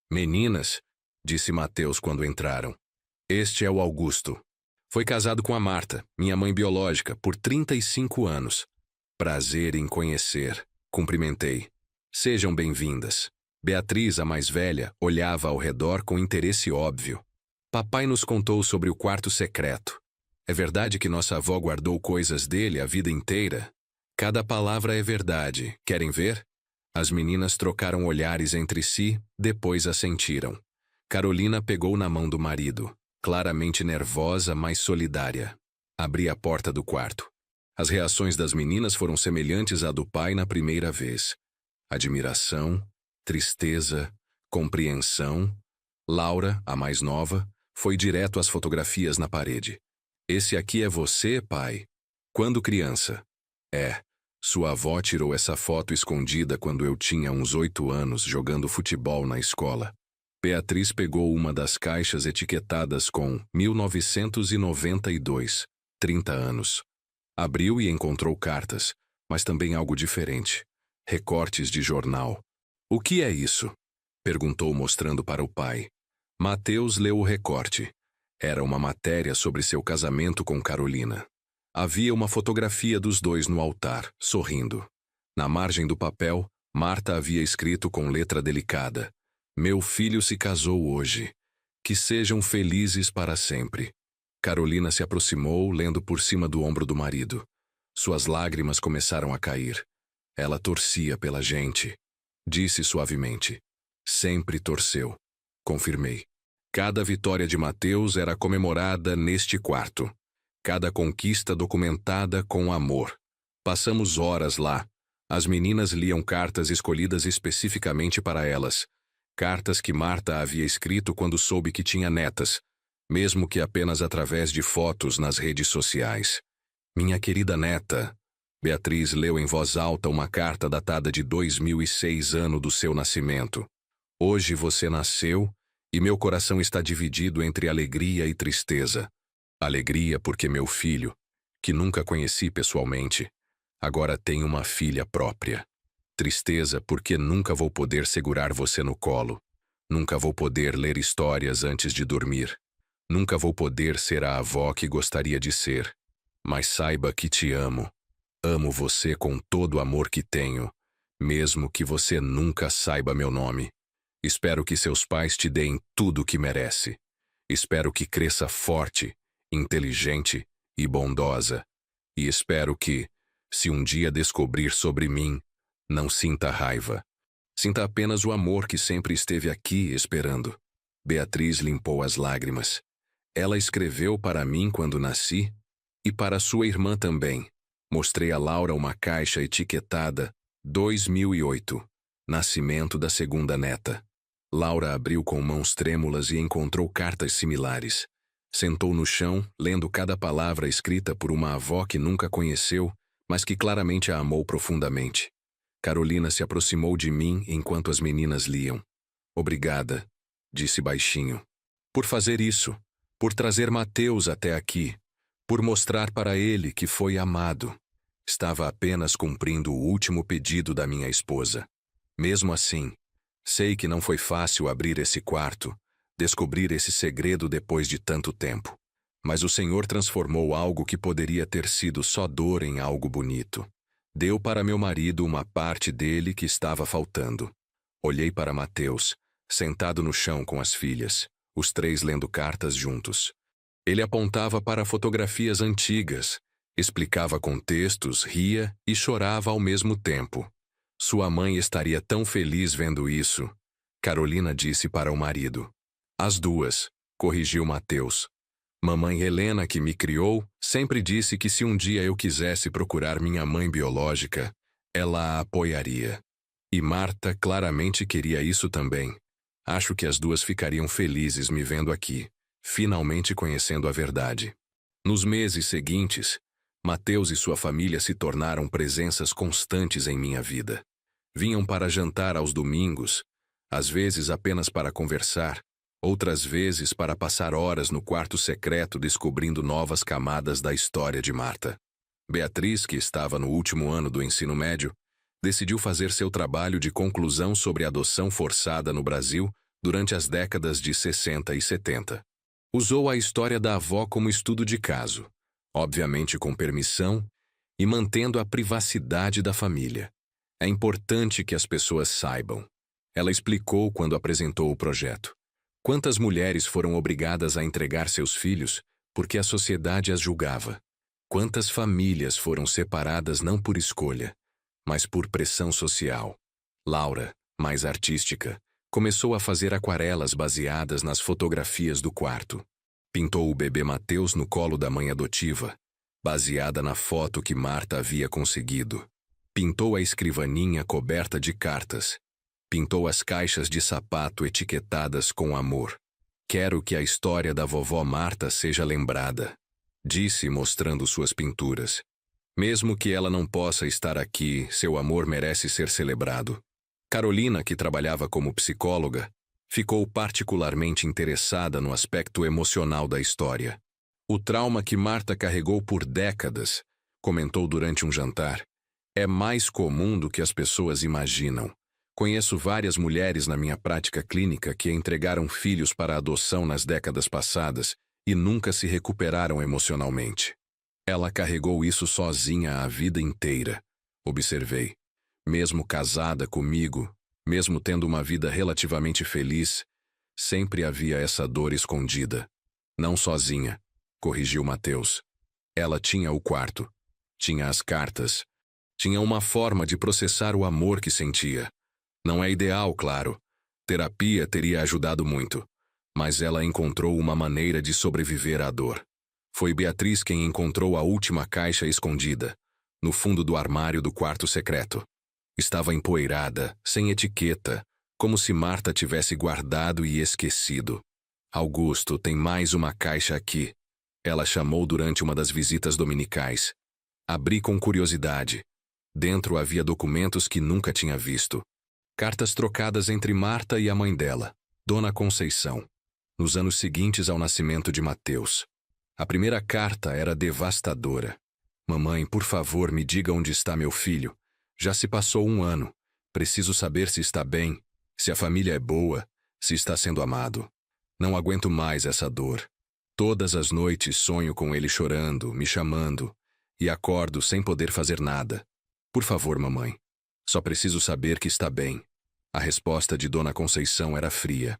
Meninas, disse Mateus quando entraram. Este é o Augusto. Foi casado com a Marta, minha mãe biológica, por 35 anos. Prazer em conhecer, cumprimentei. Sejam bem-vindas. Beatriz, a mais velha, olhava ao redor com interesse óbvio. Papai nos contou sobre o quarto secreto. É verdade que nossa avó guardou coisas dele a vida inteira? Cada palavra é verdade. Querem ver? As meninas trocaram olhares entre si, depois assentiram. Carolina pegou na mão do marido, claramente nervosa, mas solidária. Abri a porta do quarto. As reações das meninas foram semelhantes à do pai na primeira vez. Admiração, tristeza, compreensão. Laura, a mais nova, foi direto às fotografias na parede. Esse aqui é você, pai? Quando criança? É. Sua avó tirou essa foto escondida quando eu tinha uns 8 anos jogando futebol na escola. Beatriz pegou uma das caixas etiquetadas com 1992, 30 anos. Abriu e encontrou cartas, mas também algo diferente. Recortes de jornal. O que é isso? Perguntou mostrando para o pai. Mateus leu o recorte. Era uma matéria sobre seu casamento com Carolina. Havia uma fotografia dos dois no altar, sorrindo. Na margem do papel, Marta havia escrito com letra delicada: Meu filho se casou hoje. Que sejam felizes para sempre. Carolina se aproximou, lendo por cima do ombro do marido. Suas lágrimas começaram a cair. Ela torcia pela gente. Disse suavemente. Sempre torceu. Confirmei. Cada vitória de Mateus era comemorada neste quarto. Cada conquista documentada com amor. Passamos horas lá. As meninas liam cartas escolhidas especificamente para elas. Cartas que Marta havia escrito quando soube que tinha netas, mesmo que apenas através de fotos nas redes sociais. Minha querida neta. Beatriz leu em voz alta uma carta datada de 2006, ano do seu nascimento. Hoje você nasceu e meu coração está dividido entre alegria e tristeza. Alegria porque meu filho, que nunca conheci pessoalmente, agora tem uma filha própria. Tristeza porque nunca vou poder segurar você no colo. Nunca vou poder ler histórias antes de dormir. Nunca vou poder ser a avó que gostaria de ser. Mas saiba que te amo. Amo você com todo o amor que tenho, mesmo que você nunca saiba meu nome. Espero que seus pais te deem tudo o que merece. Espero que cresça forte, inteligente e bondosa. E espero que, se um dia descobrir sobre mim, não sinta raiva. Sinta apenas o amor que sempre esteve aqui esperando. Beatriz limpou as lágrimas. Ela escreveu para mim quando nasci e para sua irmã também. Mostrei a Laura uma caixa etiquetada 2008, nascimento da segunda neta. Laura abriu com mãos trêmulas e encontrou cartas similares. Sentou no chão, lendo cada palavra escrita por uma avó que nunca conheceu, mas que claramente a amou profundamente. Carolina se aproximou de mim enquanto as meninas liam. Obrigada, disse baixinho. Por fazer isso, por trazer Mateus até aqui, por mostrar para ele que foi amado. Estava apenas cumprindo o último pedido da minha esposa. Mesmo assim, sei que não foi fácil abrir esse quarto, descobrir esse segredo depois de tanto tempo. Mas o Senhor transformou algo que poderia ter sido só dor em algo bonito. Deu para meu marido uma parte dele que estava faltando. Olhei para Mateus, sentado no chão com as filhas, os três lendo cartas juntos. Ele apontava para fotografias antigas, explicava contextos, ria e chorava ao mesmo tempo. Sua mãe estaria tão feliz vendo isso, Carolina disse para o marido. As duas, corrigiu Mateus. Mamãe Helena, que me criou, sempre disse que se um dia eu quisesse procurar minha mãe biológica, ela a apoiaria. E Marta claramente queria isso também. Acho que as duas ficariam felizes me vendo aqui, finalmente conhecendo a verdade. Nos meses seguintes, Mateus e sua família se tornaram presenças constantes em minha vida. Vinham para jantar aos domingos, às vezes apenas para conversar, outras vezes para passar horas no quarto secreto descobrindo novas camadas da história de Marta. Beatriz, que estava no último ano do ensino médio, decidiu fazer seu trabalho de conclusão sobre adoção forçada no Brasil durante as décadas de 60 e 70. Usou a história da avó como estudo de caso, obviamente com permissão e mantendo a privacidade da família. É importante que as pessoas saibam. Ela explicou quando apresentou o projeto. Quantas mulheres foram obrigadas a entregar seus filhos porque a sociedade as julgava? Quantas famílias foram separadas não por escolha, mas por pressão social? Laura, mais artística, começou a fazer aquarelas baseadas nas fotografias do quarto. Pintou o bebê Mateus no colo da mãe adotiva, baseada na foto que Marta havia conseguido. Pintou a escrivaninha coberta de cartas. Pintou as caixas de sapato etiquetadas com amor. Quero que a história da vovó Marta seja lembrada, disse mostrando suas pinturas. Mesmo que ela não possa estar aqui, seu amor merece ser celebrado. Carolina, que trabalhava como psicóloga, ficou particularmente interessada no aspecto emocional da história. O trauma que Marta carregou por décadas, comentou durante um jantar, é mais comum do que as pessoas imaginam. Conheço várias mulheres na minha prática clínica que entregaram filhos para adoção nas décadas passadas e nunca se recuperaram emocionalmente. Ela carregou isso sozinha a vida inteira, observei. Mesmo casada comigo, mesmo tendo uma vida relativamente feliz, sempre havia essa dor escondida. Não sozinha, corrigiu Mateus. Ela tinha o quarto, tinha as cartas, tinha uma forma de processar o amor que sentia. Não é ideal, claro. Terapia teria ajudado muito, mas ela encontrou uma maneira de sobreviver à dor. Foi Beatriz quem encontrou a última caixa escondida, no fundo do armário do quarto secreto. Estava empoeirada, sem etiqueta, como se Marta tivesse guardado e esquecido. Augusto, tem mais uma caixa aqui. Ela chamou durante uma das visitas dominicais. Abri com curiosidade. Dentro havia documentos que nunca tinha visto. Cartas trocadas entre Marta e a mãe dela, Dona Conceição, nos anos seguintes ao nascimento de Mateus. A primeira carta era devastadora. Mamãe, por favor, me diga onde está meu filho. Já se passou 1 ano. Preciso saber se está bem, se a família é boa, se está sendo amado. Não aguento mais essa dor. Todas as noites sonho com ele chorando, me chamando, e acordo sem poder fazer nada. Por favor, mamãe. Só preciso saber que está bem. A resposta de Dona Conceição era fria.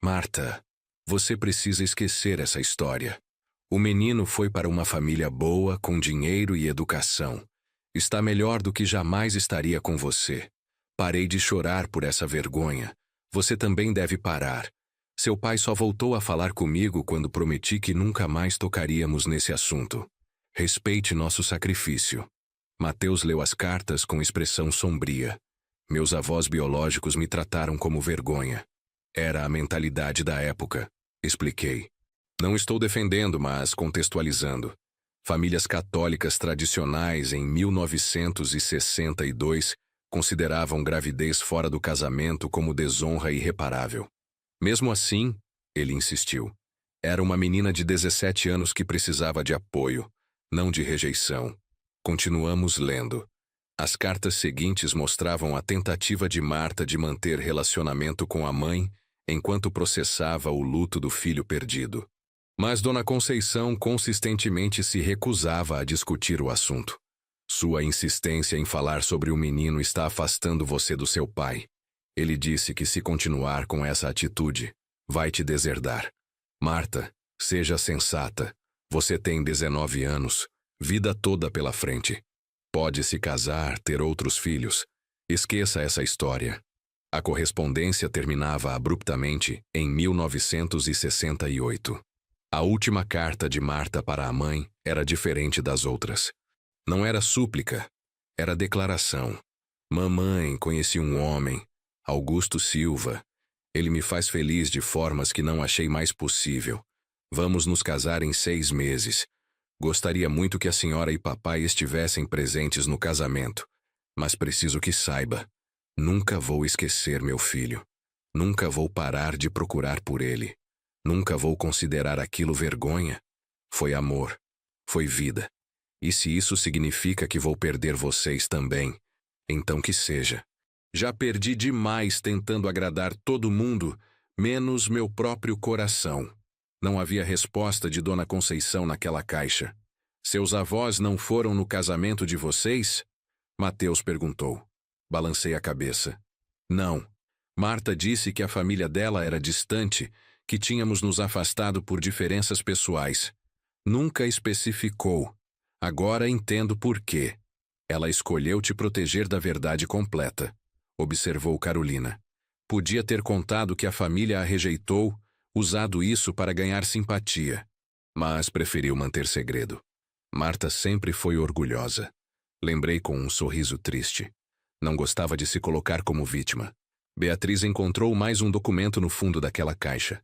Marta, você precisa esquecer essa história. O menino foi para uma família boa, com dinheiro e educação. Está melhor do que jamais estaria com você. Parei de chorar por essa vergonha. Você também deve parar. Seu pai só voltou a falar comigo quando prometi que nunca mais tocaríamos nesse assunto. Respeite nosso sacrifício. Mateus leu as cartas com expressão sombria. Meus avós biológicos me trataram como vergonha. Era a mentalidade da época, expliquei. Não estou defendendo, mas contextualizando. Famílias católicas tradicionais em 1962 consideravam gravidez fora do casamento como desonra irreparável. Mesmo assim, ele insistiu. Era uma menina de 17 anos que precisava de apoio, não de rejeição. Continuamos lendo. As cartas seguintes mostravam a tentativa de Marta de manter relacionamento com a mãe enquanto processava o luto do filho perdido. Mas Dona Conceição consistentemente se recusava a discutir o assunto. Sua insistência em falar sobre o menino está afastando você do seu pai. Ele disse que se continuar com essa atitude, vai te deserdar. Marta, seja sensata. Você tem 19 anos. Vida toda pela frente. Pode se casar, ter outros filhos. Esqueça essa história. A correspondência terminava abruptamente em 1968. A última carta de Marta para a mãe era diferente das outras. Não era súplica, era declaração. Mamãe, conheci um homem, Augusto Silva. Ele me faz feliz de formas que não achei mais possível. Vamos nos casar em 6 meses. Gostaria muito que a senhora e papai estivessem presentes no casamento, mas preciso que saiba. Nunca vou esquecer meu filho. Nunca vou parar de procurar por ele. Nunca vou considerar aquilo vergonha. Foi amor. Foi vida. E se isso significa que vou perder vocês também, então que seja. Já perdi demais tentando agradar todo mundo, menos meu próprio coração. Não havia resposta de Dona Conceição naquela caixa. Seus avós não foram no casamento de vocês? Mateus perguntou. Balancei a cabeça. Não. Marta disse que a família dela era distante, que tínhamos nos afastado por diferenças pessoais. Nunca especificou. Agora entendo por quê. Ela escolheu te proteger da verdade completa, observou Carolina. Podia ter contado que a família a rejeitou, usado isso para ganhar simpatia, mas preferiu manter segredo. Marta sempre foi orgulhosa. Lembrei com um sorriso triste. Não gostava de se colocar como vítima. Beatriz encontrou mais um documento no fundo daquela caixa.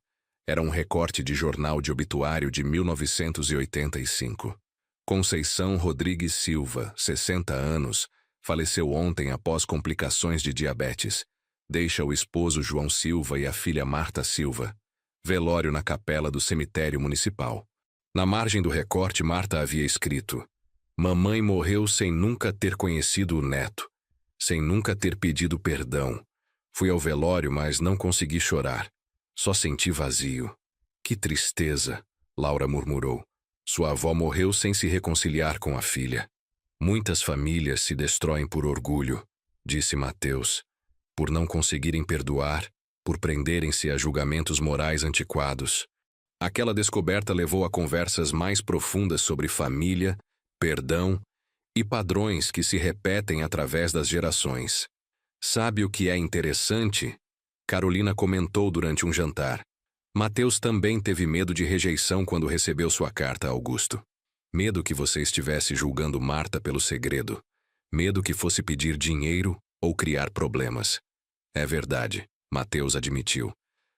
Era um recorte de jornal de obituário de 1985. Conceição Rodrigues Silva, 60 anos, faleceu ontem após complicações de diabetes. Deixa o esposo João Silva e a filha Marta Silva. Velório na capela do cemitério municipal. Na margem do recorte, Marta havia escrito: Mamãe morreu sem nunca ter conhecido o neto, sem nunca ter pedido perdão. Fui ao velório, mas não consegui chorar. Só senti vazio. Que tristeza, Laura murmurou. Sua avó morreu sem se reconciliar com a filha. Muitas famílias se destroem por orgulho, disse Mateus, por não conseguirem perdoar, por prenderem-se a julgamentos morais antiquados. Aquela descoberta levou a conversas mais profundas sobre família, perdão e padrões que se repetem através das gerações. Sabe o que é interessante? Carolina comentou durante um jantar. Mateus também teve medo de rejeição quando recebeu sua carta, Augusto. Medo que você estivesse julgando Marta pelo segredo. Medo que fosse pedir dinheiro ou criar problemas. É verdade, Mateus admitiu.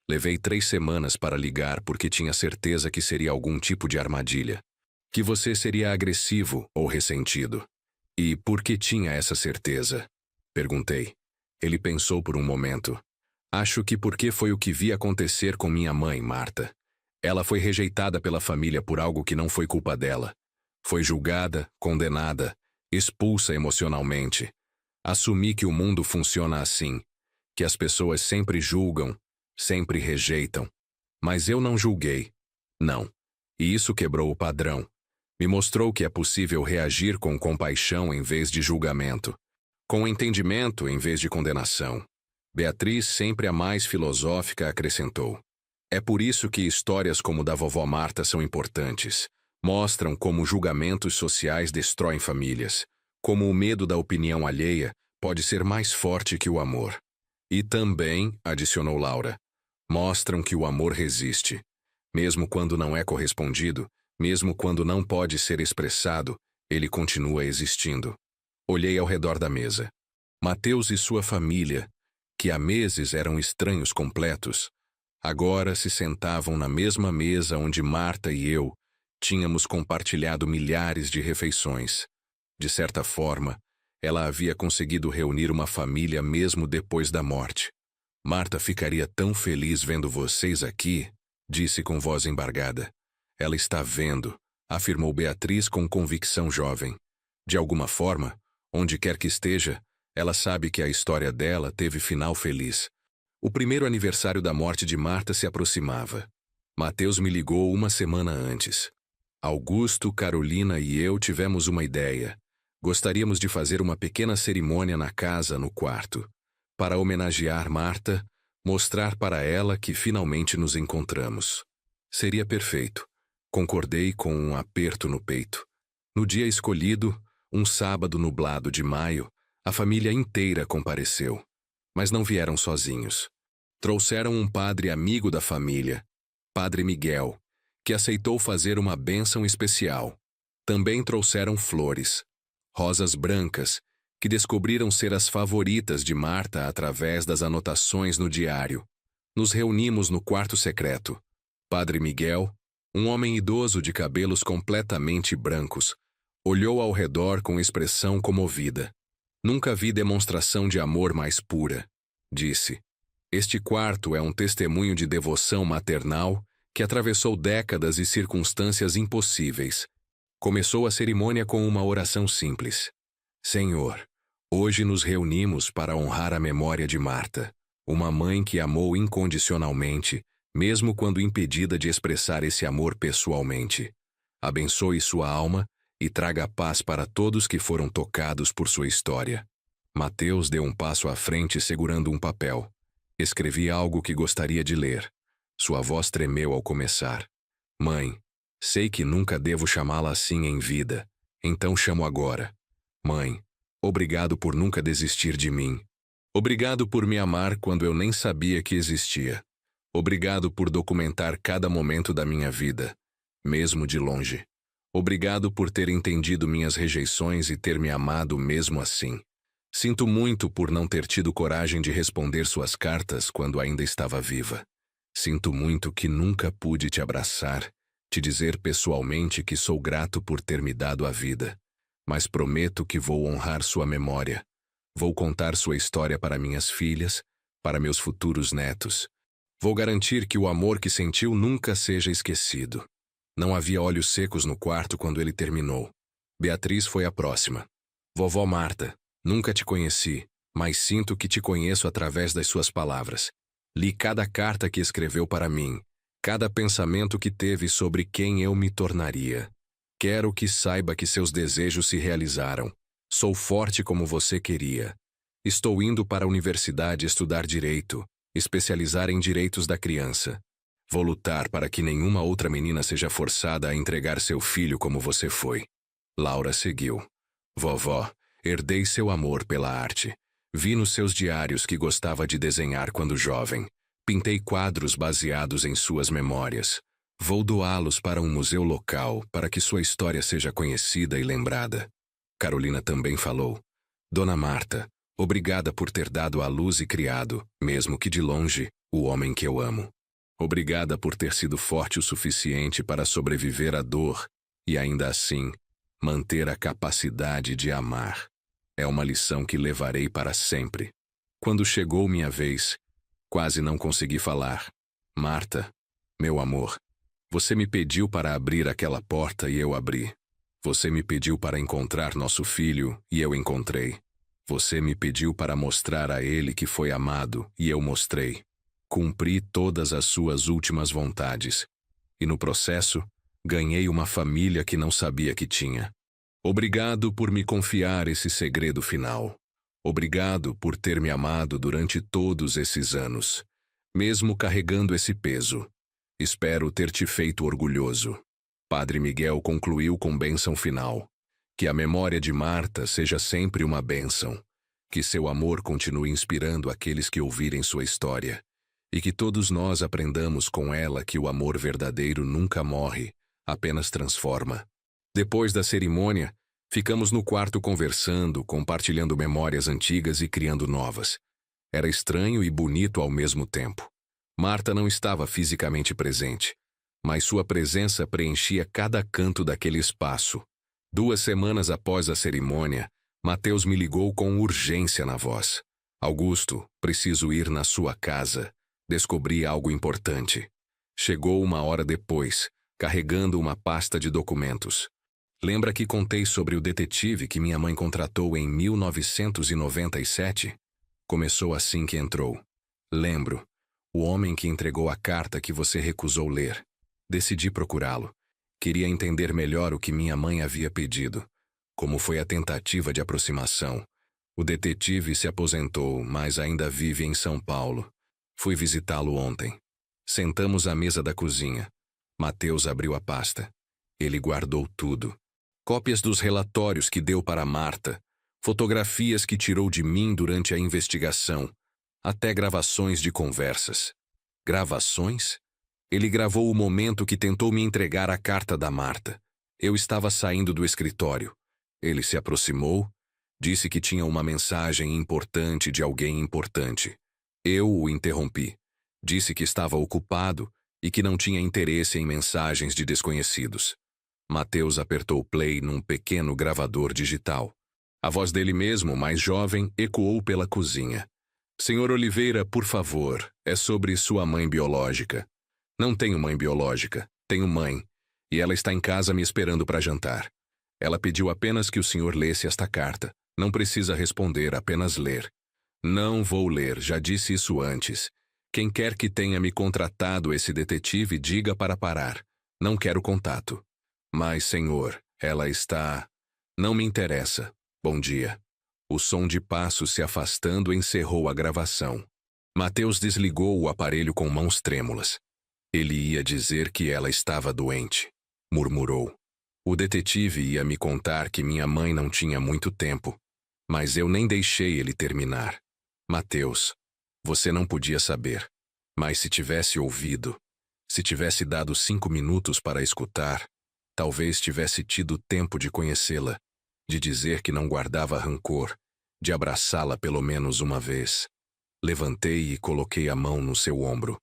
Levei 3 semanas para ligar porque tinha certeza que seria algum tipo de armadilha. Que você seria agressivo ou ressentido. E por que tinha essa certeza? Perguntei. Ele pensou por um momento. Acho que porque foi o que vi acontecer com minha mãe, Marta. Ela foi rejeitada pela família por algo que não foi culpa dela. Foi julgada, condenada, expulsa emocionalmente. Assumi que o mundo funciona assim, que as pessoas sempre julgam, sempre rejeitam. Mas eu não julguei. Não. E isso quebrou o padrão. Me mostrou que é possível reagir com compaixão em vez de julgamento. Com entendimento em vez de condenação. Beatriz, sempre a mais filosófica, acrescentou. É por isso que histórias como da vovó Marta são importantes. Mostram como julgamentos sociais destroem famílias. Como o medo da opinião alheia pode ser mais forte que o amor. E também, adicionou Laura, mostram que o amor resiste. Mesmo quando não é correspondido, mesmo quando não pode ser expressado, ele continua existindo. Olhei ao redor da mesa. Mateus e sua família, que há meses eram estranhos completos, agora se sentavam na mesma mesa onde Marta e eu tínhamos compartilhado milhares de refeições. De certa forma, ela havia conseguido reunir uma família mesmo depois da morte. Marta ficaria tão feliz vendo vocês aqui, disse com voz embargada. Ela está vendo, afirmou Beatriz com convicção jovem. De alguma forma, onde quer que esteja, ela sabe que a história dela teve final feliz. O primeiro aniversário da morte de Marta se aproximava. Mateus me ligou uma semana antes. Augusto, Carolina e eu tivemos uma ideia. Gostaríamos de fazer uma pequena cerimônia na casa, no quarto. Para homenagear Marta, mostrar para ela que finalmente nos encontramos. Seria perfeito. Concordei com um aperto no peito. No dia escolhido, um sábado nublado de maio, a família inteira compareceu. Mas não vieram sozinhos. Trouxeram um padre amigo da família, Padre Miguel, que aceitou fazer uma bênção especial. Também trouxeram flores, rosas brancas, que descobriram ser as favoritas de Marta através das anotações no diário. Nos reunimos no quarto secreto. Padre Miguel, Um homem idoso de cabelos completamente brancos olhou ao redor com expressão comovida. Nunca vi demonstração de amor mais pura, disse. Este quarto é um testemunho de devoção maternal que atravessou décadas e circunstâncias impossíveis. Começou a cerimônia com uma oração simples. Senhor, hoje nos reunimos para honrar a memória de Marta, uma mãe que amou incondicionalmente, mesmo quando impedida de expressar esse amor pessoalmente. Abençoe sua alma e traga paz para todos que foram tocados por sua história. Mateus deu um passo à frente segurando um papel. Escrevi algo que gostaria de ler. Sua voz tremeu ao começar. Mãe, sei que nunca devo chamá-la assim em vida, então chamo agora. Mãe, obrigado por nunca desistir de mim. Obrigado por me amar quando eu nem sabia que existia. Obrigado por documentar cada momento da minha vida, mesmo de longe. Obrigado por ter entendido minhas rejeições e ter me amado mesmo assim. Sinto muito por não ter tido coragem de responder suas cartas quando ainda estava viva. Sinto muito que nunca pude te abraçar, te dizer pessoalmente que sou grato por ter me dado a vida. Mas prometo que vou honrar sua memória. Vou contar sua história para minhas filhas, para meus futuros netos. Vou garantir que o amor que sentiu nunca seja esquecido. Não havia olhos secos no quarto quando ele terminou. Beatriz foi a próxima. Vovó Marta, nunca te conheci, mas sinto que te conheço através das suas palavras. Li cada carta que escreveu para mim, cada pensamento que teve sobre quem eu me tornaria. Quero que saiba que seus desejos se realizaram. Sou forte como você queria. Estou indo para a universidade estudar direito, especializar em direitos da criança. Vou lutar para que nenhuma outra menina seja forçada a entregar seu filho como você foi. Laura seguiu. Vovó, herdei seu amor pela arte. Vi nos seus diários que gostava de desenhar quando jovem. Pintei quadros baseados em suas memórias. Vou doá-los para um museu local para que sua história seja conhecida e lembrada. Carolina também falou. Dona Marta, obrigada por ter dado à luz e criado, mesmo que de longe, o homem que eu amo. Obrigada por ter sido forte o suficiente para sobreviver à dor e, ainda assim, manter a capacidade de amar. É uma lição que levarei para sempre. Quando chegou minha vez, quase não consegui falar. Marta, meu amor, você me pediu para abrir aquela porta e eu abri. Você me pediu para encontrar nosso filho e eu encontrei. Você me pediu para mostrar a ele que foi amado e eu mostrei. Cumpri todas as suas últimas vontades. E no processo, ganhei uma família que não sabia que tinha. Obrigado por me confiar esse segredo final. Obrigado por ter me amado durante todos esses anos, mesmo carregando esse peso. Espero ter te feito orgulhoso. Padre Miguel concluiu com bênção final. Que a memória de Marta seja sempre uma bênção. Que seu amor continue inspirando aqueles que ouvirem sua história. E que todos nós aprendamos com ela que o amor verdadeiro nunca morre, apenas transforma. Depois da cerimônia, ficamos no quarto conversando, compartilhando memórias antigas e criando novas. Era estranho e bonito ao mesmo tempo. Marta não estava fisicamente presente, mas sua presença preenchia cada canto daquele espaço. 2 semanas após a cerimônia, Mateus me ligou com urgência na voz. Augusto, preciso ir na sua casa. Descobri algo importante. Chegou 1 hora depois, carregando uma pasta de documentos. Lembra que contei sobre o detetive que minha mãe contratou em 1997? Começou assim que entrou. Lembro. O homem que entregou a carta que você recusou ler. Decidi procurá-lo. Queria entender melhor o que minha mãe havia pedido. Como foi a tentativa de aproximação. O detetive se aposentou, mas ainda vive em São Paulo. Fui visitá-lo ontem. Sentamos à mesa da cozinha. Mateus abriu a pasta. Ele guardou tudo. Cópias dos relatórios que deu para Marta, fotografias que tirou de mim durante a investigação, até gravações de conversas. Gravações? Ele gravou o momento que tentou me entregar a carta da Marta. Eu estava saindo do escritório. Ele se aproximou, disse que tinha uma mensagem importante de alguém importante. Eu o interrompi. Disse que estava ocupado e que não tinha interesse em mensagens de desconhecidos. Mateus apertou play num pequeno gravador digital. A voz dele mesmo, mais jovem, ecoou pela cozinha. Senhor Oliveira, por favor, é sobre sua mãe biológica. Não tenho mãe biológica, tenho mãe, e ela está em casa me esperando para jantar. Ela pediu apenas que o senhor lesse esta carta. Não precisa responder, apenas ler. Não vou ler, já disse isso antes. Quem quer que tenha me contratado esse detetive, diga para parar. Não quero contato. Mas, senhor, ela está... Não me interessa. Bom dia. O som de passos se afastando encerrou a gravação. Mateus desligou o aparelho com mãos trêmulas. Ele ia dizer que ela estava doente, murmurou. O detetive ia me contar que minha mãe não tinha muito tempo, mas eu nem deixei ele terminar. Mateus, você não podia saber, mas se tivesse ouvido, se tivesse dado 5 minutos para escutar, talvez tivesse tido tempo de conhecê-la, de dizer que não guardava rancor, de abraçá-la pelo menos uma vez. Levantei e coloquei a mão no seu ombro.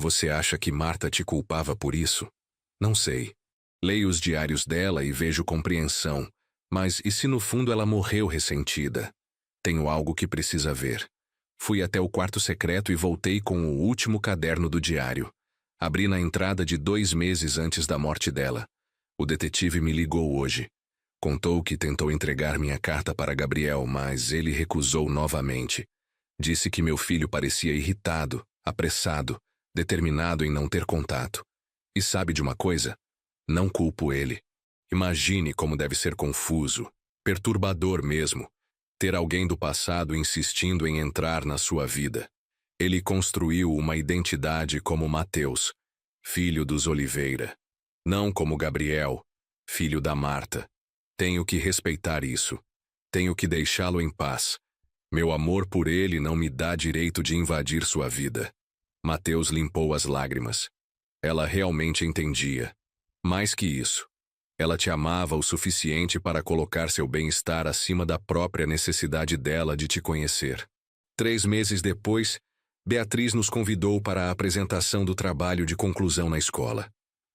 Você acha que Marta te culpava por isso? Não sei. Leio os diários dela e vejo compreensão, mas e se no fundo ela morreu ressentida? Tenho algo que precisa ver. Fui até o quarto secreto e voltei com o último caderno do diário. Abri na entrada de 2 meses antes da morte dela. O detetive me ligou hoje. Contou que tentou entregar minha carta para Gabriel, mas ele recusou novamente. Disse que meu filho parecia irritado, apressado, determinado em não ter contato. E sabe de uma coisa? Não culpo ele. Imagine como deve ser confuso, perturbador mesmo, ter alguém do passado insistindo em entrar na sua vida. Ele construiu uma identidade como Mateus, filho dos Oliveira, não como Gabriel, filho da Marta. Tenho que respeitar isso. Tenho que deixá-lo em paz. Meu amor por ele não me dá direito de invadir sua vida. Mateus limpou as lágrimas. Ela realmente entendia. Mais que isso. Ela te amava o suficiente para colocar seu bem-estar acima da própria necessidade dela de te conhecer. 3 meses depois, Beatriz nos convidou para a apresentação do trabalho de conclusão na escola.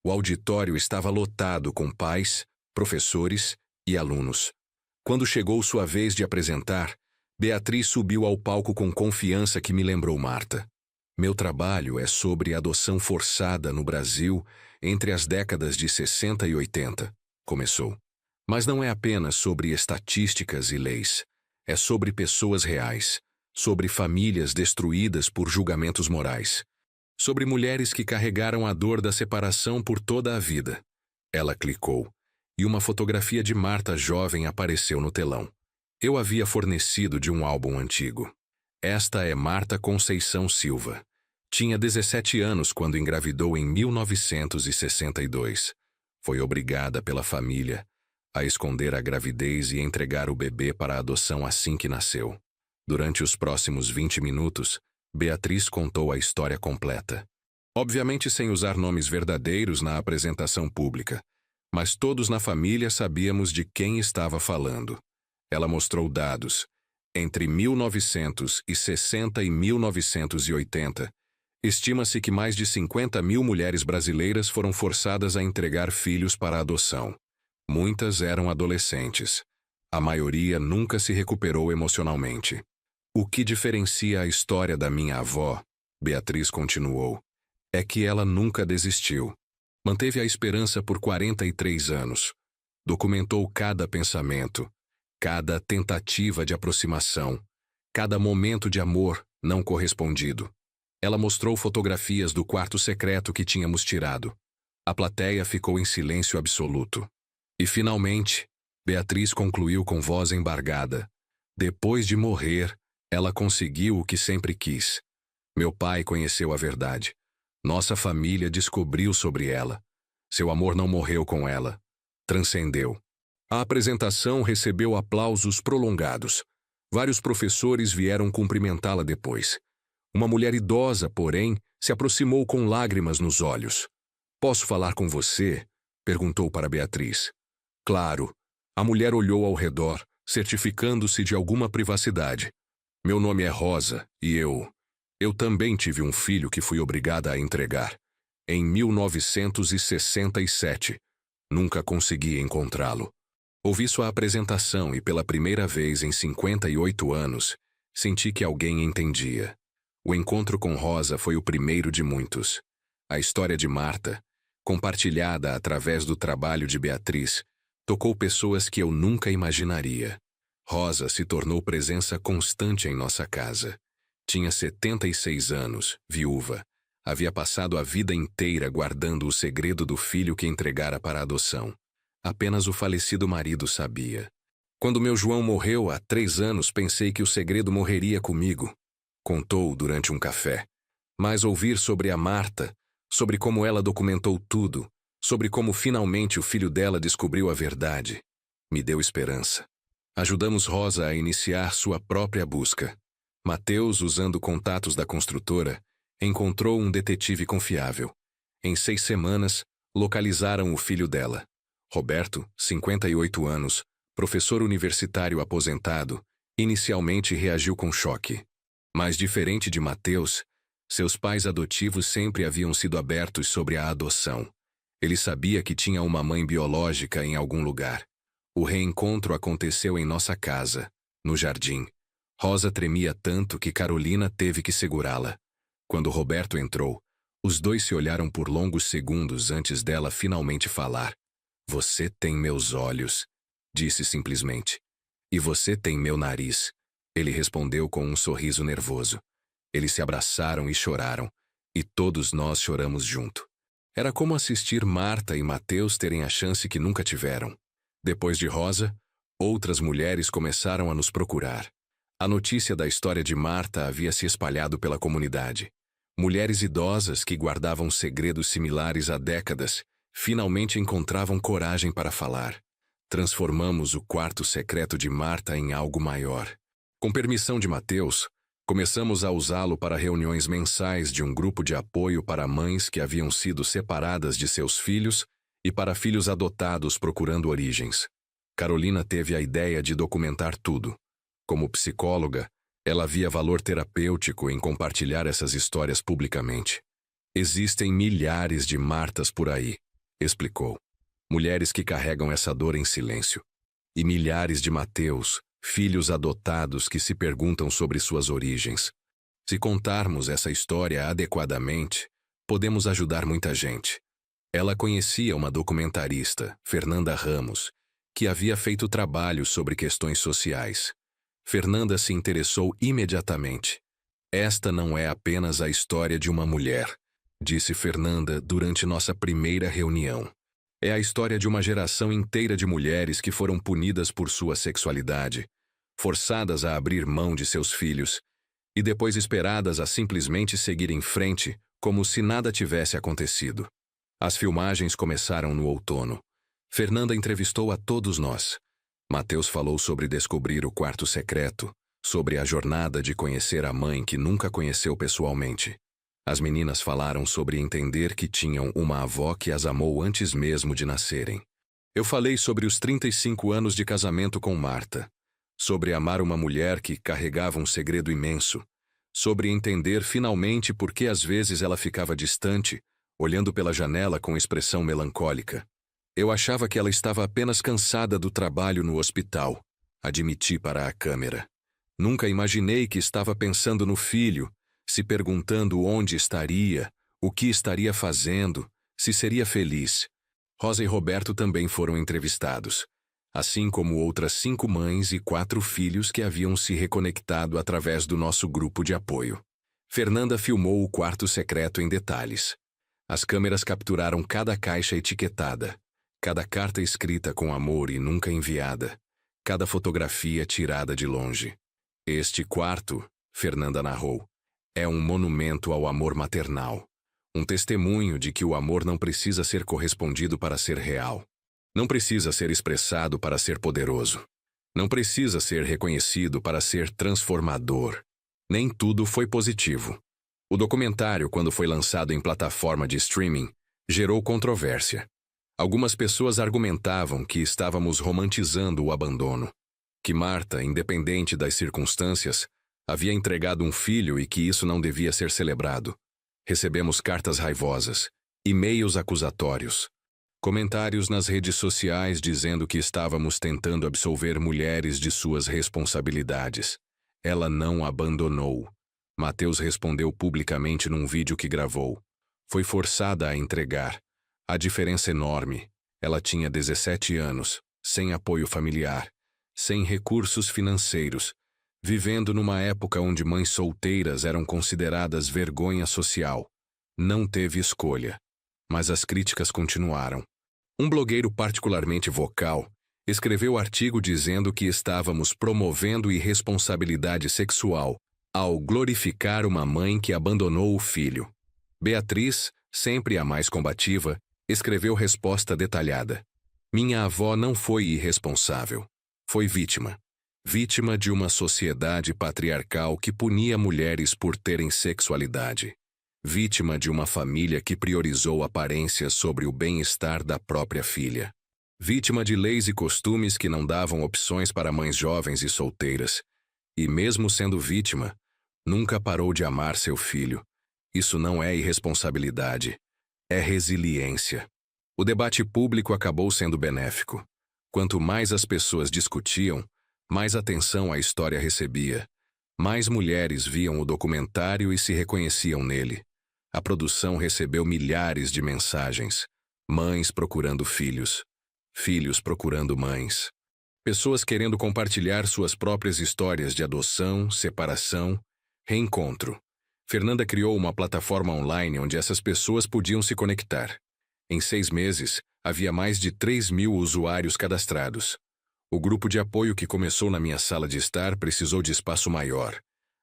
O auditório estava lotado com pais, professores e alunos. Quando chegou sua vez de apresentar, Beatriz subiu ao palco com confiança que me lembrou Marta. Meu trabalho é sobre adoção forçada no Brasil entre as décadas de 60 e 80, começou. Mas não é apenas sobre estatísticas e leis. É sobre pessoas reais, sobre famílias destruídas por julgamentos morais, sobre mulheres que carregaram a dor da separação por toda a vida. Ela clicou, e uma fotografia de Marta jovem apareceu no telão. Eu havia fornecido de um álbum antigo. Esta é Marta Conceição Silva. Tinha 17 anos quando engravidou em 1962. Foi obrigada pela família a esconder a gravidez e entregar o bebê para a adoção assim que nasceu. Durante os próximos 20 minutos, Beatriz contou a história completa. Obviamente sem usar nomes verdadeiros na apresentação pública, mas todos na família sabíamos de quem estava falando. Ela mostrou dados. Entre 1960 e 1980, estima-se que mais de 50 mil mulheres brasileiras foram forçadas a entregar filhos para adoção. Muitas eram adolescentes. A maioria nunca se recuperou emocionalmente. O que diferencia a história da minha avó, Beatriz continuou, é que ela nunca desistiu. Manteve a esperança por 43 anos. Documentou cada pensamento, cada tentativa de aproximação, cada momento de amor não correspondido. Ela mostrou fotografias do quarto secreto que tínhamos tirado. A plateia ficou em silêncio absoluto. E, finalmente, Beatriz concluiu com voz embargada. Depois de morrer, ela conseguiu o que sempre quis. Meu pai conheceu a verdade. Nossa família descobriu sobre ela. Seu amor não morreu com ela. Transcendeu. A apresentação recebeu aplausos prolongados. Vários professores vieram cumprimentá-la depois. Uma mulher idosa, porém, se aproximou com lágrimas nos olhos. "Posso falar com você?" perguntou para Beatriz. Claro. A mulher olhou ao redor, certificando-se de alguma privacidade. "Meu nome é Rosa, e eu também tive um filho que fui obrigada a entregar. em 1967. Nunca consegui encontrá-lo. Ouvi sua apresentação e pela primeira vez em 58 anos, senti que alguém entendia. O encontro com Rosa foi o primeiro de muitos. A história de Marta, compartilhada através do trabalho de Beatriz, tocou pessoas que eu nunca imaginaria. Rosa se tornou presença constante em nossa casa. Tinha 76 anos, viúva. Havia passado a vida inteira guardando o segredo do filho que entregara para a adoção. Apenas o falecido marido sabia. Quando meu João morreu há 3 anos, pensei que o segredo morreria comigo. Contou durante um café. Mas ouvir sobre a Marta, sobre como ela documentou tudo, sobre como finalmente o filho dela descobriu a verdade, me deu esperança. Ajudamos Rosa a iniciar sua própria busca. Mateus, usando contatos da construtora, encontrou um detetive confiável. Em 6 semanas, localizaram o filho dela. Roberto, 58 anos, professor universitário aposentado, inicialmente reagiu com choque. Mas diferente de Mateus, seus pais adotivos sempre haviam sido abertos sobre a adoção. Ele sabia que tinha uma mãe biológica em algum lugar. O reencontro aconteceu em nossa casa, no jardim. Rosa tremia tanto que Carolina teve que segurá-la. Quando Roberto entrou, os dois se olharam por longos segundos antes dela finalmente falar. "Você tem meus olhos", disse simplesmente. "E você tem meu nariz", ele respondeu com um sorriso nervoso. Eles se abraçaram e choraram, e todos nós choramos junto. Era como assistir Marta e Mateus terem a chance que nunca tiveram. Depois de Rosa, outras mulheres começaram a nos procurar. A notícia da história de Marta havia se espalhado pela comunidade. Mulheres idosas que guardavam segredos similares há décadas finalmente encontravam coragem para falar. Transformamos o quarto secreto de Marta em algo maior. Com permissão de Mateus, começamos a usá-lo para reuniões mensais de um grupo de apoio para mães que haviam sido separadas de seus filhos e para filhos adotados procurando origens. Carolina teve a ideia de documentar tudo. Como psicóloga, ela via valor terapêutico em compartilhar essas histórias publicamente. "Existem milhares de Martas por aí", explicou. "Mulheres que carregam essa dor em silêncio. E milhares de Mateus, filhos adotados que se perguntam sobre suas origens. Se contarmos essa história adequadamente, podemos ajudar muita gente." Ela conhecia uma documentarista, Fernanda Ramos, que havia feito trabalho sobre questões sociais. Fernanda se interessou imediatamente. "Esta não é apenas a história de uma mulher", disse Fernanda durante nossa primeira reunião. "É a história de uma geração inteira de mulheres que foram punidas por sua sexualidade, forçadas a abrir mão de seus filhos, e depois esperadas a simplesmente seguir em frente como se nada tivesse acontecido." As filmagens começaram no outono. Fernanda entrevistou a todos nós. Mateus falou sobre descobrir o quarto secreto, sobre a jornada de conhecer a mãe que nunca conheceu pessoalmente. As meninas falaram sobre entender que tinham uma avó que as amou antes mesmo de nascerem. Eu falei sobre os 35 anos de casamento com Marta, sobre amar uma mulher que carregava um segredo imenso, sobre entender finalmente por que às vezes ela ficava distante, olhando pela janela com expressão melancólica. Eu achava que ela estava apenas cansada do trabalho no hospital, admiti para a câmera. Nunca imaginei que estava pensando no filho, se perguntando onde estaria, o que estaria fazendo, se seria feliz. Rosa e Roberto também foram entrevistados, assim como outras 5 mães e 4 filhos que haviam se reconectado através do nosso grupo de apoio. Fernanda filmou o quarto secreto em detalhes. As câmeras capturaram cada caixa etiquetada, cada carta escrita com amor e nunca enviada, cada fotografia tirada de longe. "Este quarto", Fernanda narrou, "é um monumento ao amor maternal. Um testemunho de que o amor não precisa ser correspondido para ser real. Não precisa ser expressado para ser poderoso. Não precisa ser reconhecido para ser transformador. Nem tudo foi positivo." O documentário, quando foi lançado em plataforma de streaming, gerou controvérsia. Algumas pessoas argumentavam que estávamos romantizando o abandono, que Marta, independente das circunstâncias, havia entregado um filho e que isso não devia ser celebrado. Recebemos cartas raivosas, E-mails acusatórios. Comentários nas redes sociais dizendo que estávamos tentando absolver mulheres de suas responsabilidades. Ela não abandonou. Mateus respondeu publicamente num vídeo que gravou. Foi forçada a entregar. A diferença enorme. Ela tinha 17 anos, sem apoio familiar, sem recursos financeiros, vivendo numa época onde mães solteiras eram consideradas vergonha social. Não teve escolha. Mas as críticas continuaram. Um blogueiro particularmente vocal escreveu artigo dizendo que estávamos promovendo irresponsabilidade sexual ao glorificar uma mãe que abandonou o filho. Beatriz, sempre a mais combativa, escreveu resposta detalhada. Minha avó não foi irresponsável. Foi vítima. Vítima de uma sociedade patriarcal que punia mulheres por terem sexualidade. Vítima de uma família que priorizou aparências sobre o bem-estar da própria filha. Vítima de leis e costumes que não davam opções para mães jovens e solteiras. E mesmo sendo vítima, nunca parou de amar seu filho. Isso não é irresponsabilidade, é resiliência. O debate público acabou sendo benéfico. Quanto mais as pessoas discutiam, mais atenção a história recebia. Mais mulheres viam o documentário e se reconheciam nele. A produção recebeu milhares de mensagens. Mães procurando filhos. Filhos procurando mães. Pessoas querendo compartilhar suas próprias histórias de adoção, separação, reencontro. Fernanda criou uma plataforma online onde essas pessoas podiam se conectar. Em 6 meses, havia mais de 3.000 usuários cadastrados. O grupo de apoio que começou na minha sala de estar precisou de espaço maior.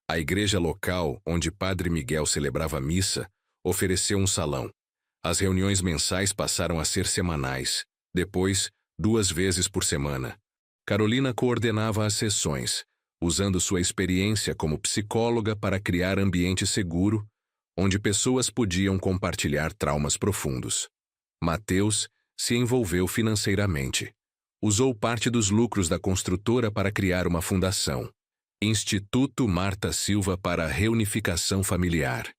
A igreja local, onde Padre Miguel celebrava missa, ofereceu um salão. As reuniões mensais passaram a ser semanais. Depois, 2 vezes por semana. Carolina coordenava as sessões, usando sua experiência como psicóloga para criar ambiente seguro, onde pessoas podiam compartilhar traumas profundos. Mateus se envolveu financeiramente. Usou parte dos lucros da construtora para criar uma fundação, Instituto Marta Silva para a Reunificação Familiar,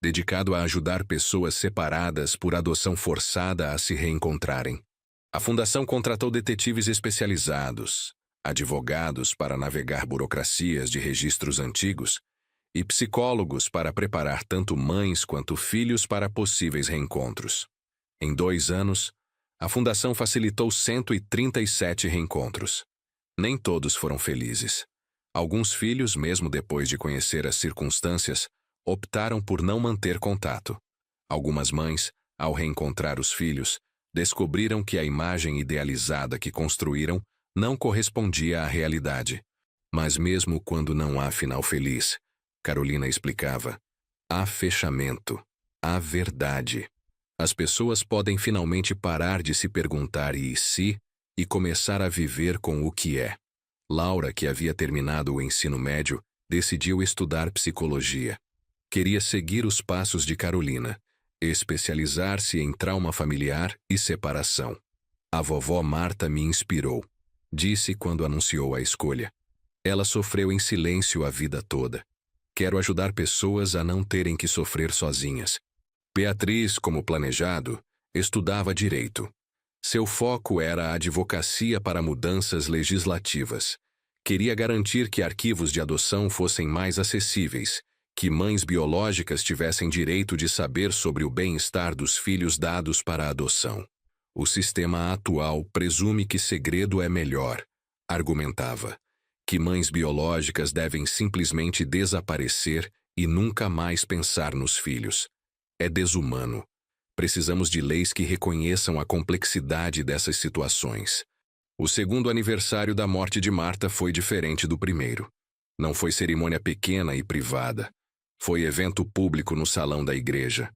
dedicado a ajudar pessoas separadas por adoção forçada a se reencontrarem. A fundação contratou detetives especializados, advogados para navegar burocracias de registros antigos e psicólogos para preparar tanto mães quanto filhos para possíveis reencontros. Em 2 anos, a fundação facilitou 137 reencontros. Nem todos foram felizes. Alguns filhos, mesmo depois de conhecer as circunstâncias, optaram por não manter contato. Algumas mães, ao reencontrar os filhos, descobriram que a imagem idealizada que construíram não correspondia à realidade. Mas mesmo quando não há final feliz, Carolina explicava, há fechamento, há verdade. As pessoas podem finalmente parar de se perguntar e se e começar a viver com o que é. Laura, que havia terminado o ensino médio, decidiu estudar psicologia. Queria seguir os passos de Carolina, especializar-se em trauma familiar e separação. A vovó Marta me inspirou, disse quando anunciou a escolha. Ela sofreu em silêncio a vida toda. Quero ajudar pessoas a não terem que sofrer sozinhas. Beatriz, como planejado, estudava direito. Seu foco era a advocacia para mudanças legislativas. Queria garantir que arquivos de adoção fossem mais acessíveis, que mães biológicas tivessem direito de saber sobre o bem-estar dos filhos dados para a adoção. O sistema atual presume que segredo é melhor, argumentava, que mães biológicas devem simplesmente desaparecer e nunca mais pensar nos filhos. É desumano. Precisamos de leis que reconheçam a complexidade dessas situações. O 2º aniversário da morte de Marta foi diferente do primeiro. Não foi cerimônia pequena e privada. Foi evento público no salão da igreja.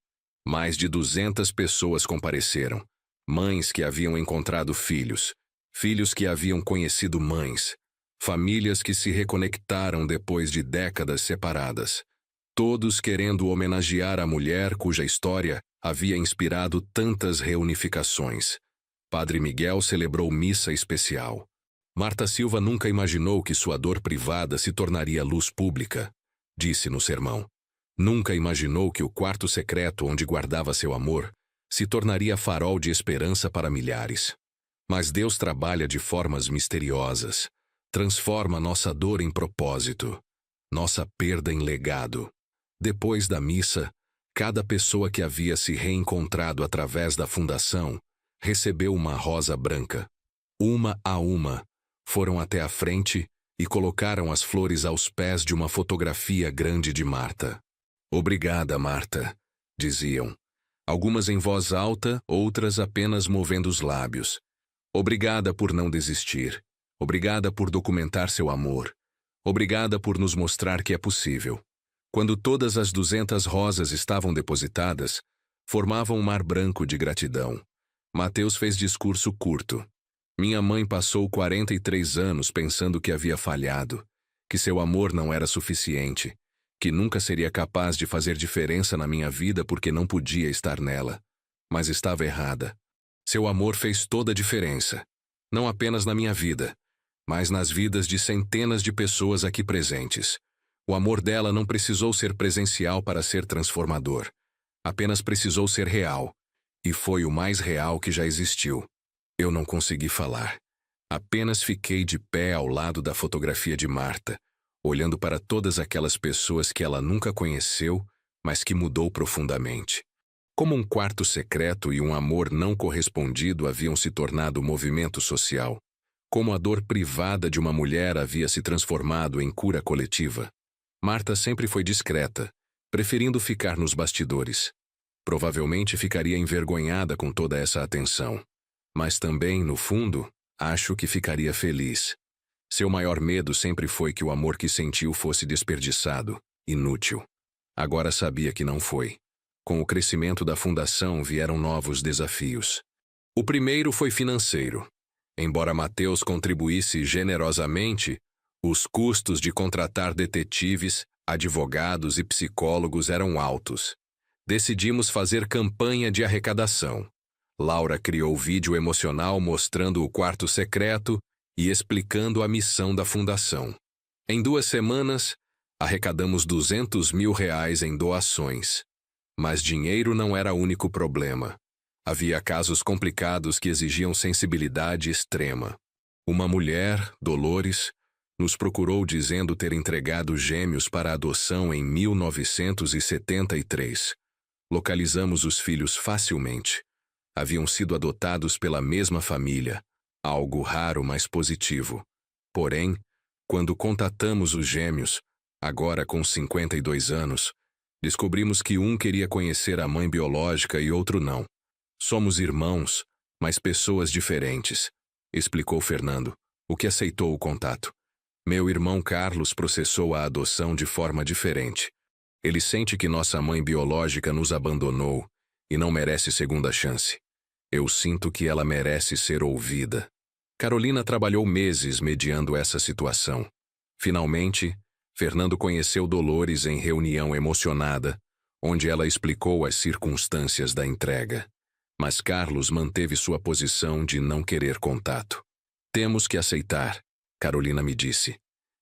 Mais de 200 pessoas compareceram. Mães que haviam encontrado filhos, filhos que haviam conhecido mães, famílias que se reconectaram depois de décadas separadas. Todos querendo homenagear a mulher cuja história havia inspirado tantas reunificações. Padre Miguel celebrou missa especial. Marta Silva nunca imaginou que sua dor privada se tornaria luz pública, disse no sermão. Nunca imaginou que o quarto secreto onde guardava seu amor Se tornaria farol de esperança para milhares. Mas Deus trabalha de formas misteriosas. Transforma nossa dor em propósito, nossa perda em legado. Depois da missa, cada pessoa que havia se reencontrado através da fundação recebeu uma rosa branca. Uma a uma, foram até a frente e colocaram as flores aos pés de uma fotografia grande de Marta. Obrigada, Marta, diziam. Algumas em voz alta, outras apenas movendo os lábios. Obrigada por não desistir. Obrigada por documentar seu amor. Obrigada por nos mostrar que é possível. Quando todas as 200 rosas estavam depositadas, formavam um mar branco de gratidão. Mateus fez discurso curto. Minha mãe passou 43 anos pensando que havia falhado, que seu amor não era suficiente, que nunca seria capaz de fazer diferença na minha vida porque não podia estar nela. Mas estava errada. Seu amor fez toda a diferença, não apenas na minha vida, mas nas vidas de centenas de pessoas aqui presentes. O amor dela não precisou ser presencial para ser transformador. Apenas precisou ser real. E foi o mais real que já existiu. Eu não consegui falar. Apenas fiquei de pé ao lado da fotografia de Marta, olhando para todas aquelas pessoas que ela nunca conheceu, mas que mudou profundamente. Como um quarto secreto e um amor não correspondido haviam se tornado movimento social. Como a dor privada de uma mulher havia se transformado em cura coletiva. Marta sempre foi discreta, preferindo ficar nos bastidores. Provavelmente ficaria envergonhada com toda essa atenção. Mas também, no fundo, acho que ficaria feliz. Seu maior medo sempre foi que o amor que sentiu fosse desperdiçado, inútil. Agora sabia que não foi. Com o crescimento da fundação vieram novos desafios. O primeiro foi financeiro. Embora Mateus contribuísse generosamente, os custos de contratar detetives, advogados e psicólogos eram altos. Decidimos fazer campanha de arrecadação. Laura criou vídeo emocional mostrando o quarto secreto e explicando a missão da fundação. Em 2 semanas, arrecadamos R$200 mil em doações. Mas dinheiro não era o único problema. Havia casos complicados que exigiam sensibilidade extrema. Uma mulher, Dolores, nos procurou dizendo ter entregado gêmeos para adoção em 1973. Localizamos os filhos facilmente. Haviam sido adotados pela mesma família, algo raro, mas positivo. Porém, quando contatamos os gêmeos, agora com 52 anos, descobrimos que um queria conhecer a mãe biológica e outro não. Somos irmãos, mas pessoas diferentes, explicou Fernando, o que aceitou o contato. Meu irmão Carlos processou a adoção de forma diferente. Ele sente que nossa mãe biológica nos abandonou e não merece segunda chance. Eu sinto que ela merece ser ouvida. Carolina trabalhou meses mediando essa situação. Finalmente, Fernando conheceu Dolores em reunião emocionada, onde ela explicou as circunstâncias da entrega. Mas Carlos manteve sua posição de não querer contato. Temos que aceitar, Carolina me disse.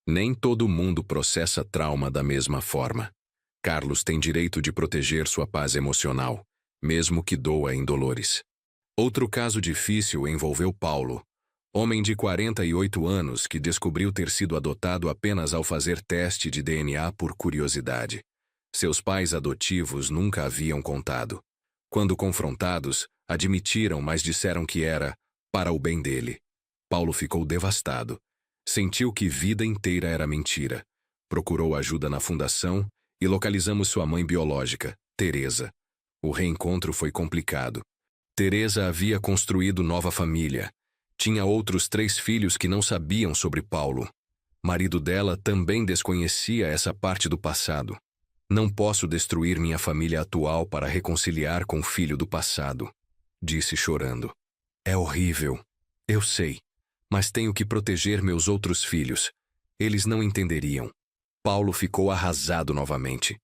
Nem todo mundo processa trauma da mesma forma. Carlos tem direito de proteger sua paz emocional, mesmo que doa em Dolores. Outro caso difícil envolveu Paulo, homem de 48 anos que descobriu ter sido adotado apenas ao fazer teste de DNA por curiosidade. Seus pais adotivos nunca haviam contado. Quando confrontados, admitiram, mas disseram que era para o bem dele. Paulo ficou devastado. Sentiu que vida inteira era mentira. Procurou ajuda na fundação e localizamos sua mãe biológica, Teresa. O reencontro foi complicado. Teresa havia construído nova família. Tinha outros 3 filhos que não sabiam sobre Paulo. Marido dela também desconhecia essa parte do passado. Não posso destruir minha família atual para reconciliar com o filho do passado, disse chorando. É horrível. Eu sei. Mas tenho que proteger meus outros filhos. Eles não entenderiam. Paulo ficou arrasado novamente.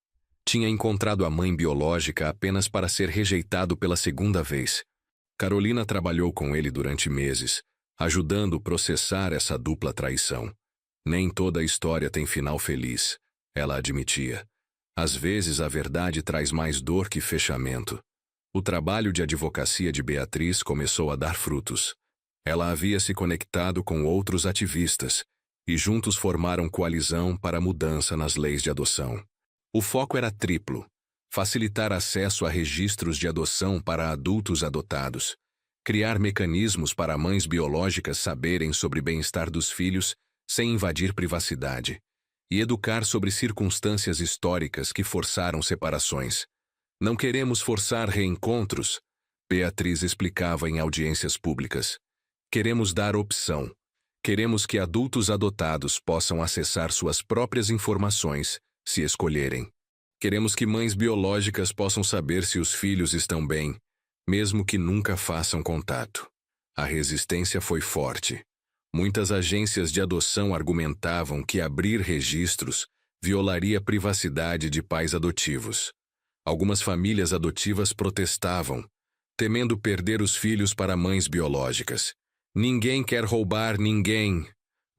Tinha encontrado a mãe biológica apenas para ser rejeitado pela segunda vez. Carolina trabalhou com ele durante meses, ajudando a processar essa dupla traição. Nem toda a história tem final feliz, ela admitia. Às vezes a verdade traz mais dor que fechamento. O trabalho de advocacia de Beatriz começou a dar frutos. Ela havia se conectado com outros ativistas, e juntos formaram coalizão para a mudança nas leis de adoção. O foco era triplo: facilitar acesso a registros de adoção para adultos adotados, criar mecanismos para mães biológicas saberem sobre o bem-estar dos filhos sem invadir privacidade, e educar sobre circunstâncias históricas que forçaram separações. Não queremos forçar reencontros, Beatriz explicava em audiências públicas. Queremos dar opção. Queremos que adultos adotados possam acessar suas próprias informações, se escolherem. Queremos que mães biológicas possam saber se os filhos estão bem, mesmo que nunca façam contato. A resistência foi forte. Muitas agências de adoção argumentavam que abrir registros violaria a privacidade de pais adotivos. Algumas famílias adotivas protestavam, temendo perder os filhos para mães biológicas. Ninguém quer roubar ninguém.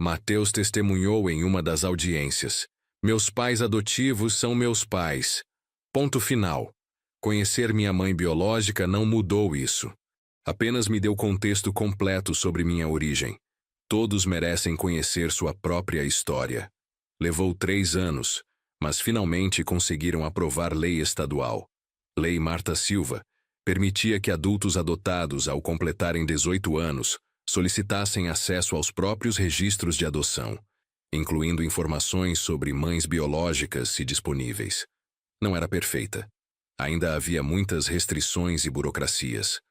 Mateus testemunhou em uma das audiências. Meus pais adotivos são meus pais. Ponto final. Conhecer minha mãe biológica não mudou isso. Apenas me deu contexto completo sobre minha origem. Todos merecem conhecer sua própria história. Levou 3 anos, mas finalmente conseguiram aprovar lei estadual. Lei Marta Silva permitia que adultos adotados, ao completarem 18 anos, solicitassem acesso aos próprios registros de adoção, incluindo informações sobre mães biológicas se disponíveis. Não era perfeita. Ainda havia muitas restrições e burocracias,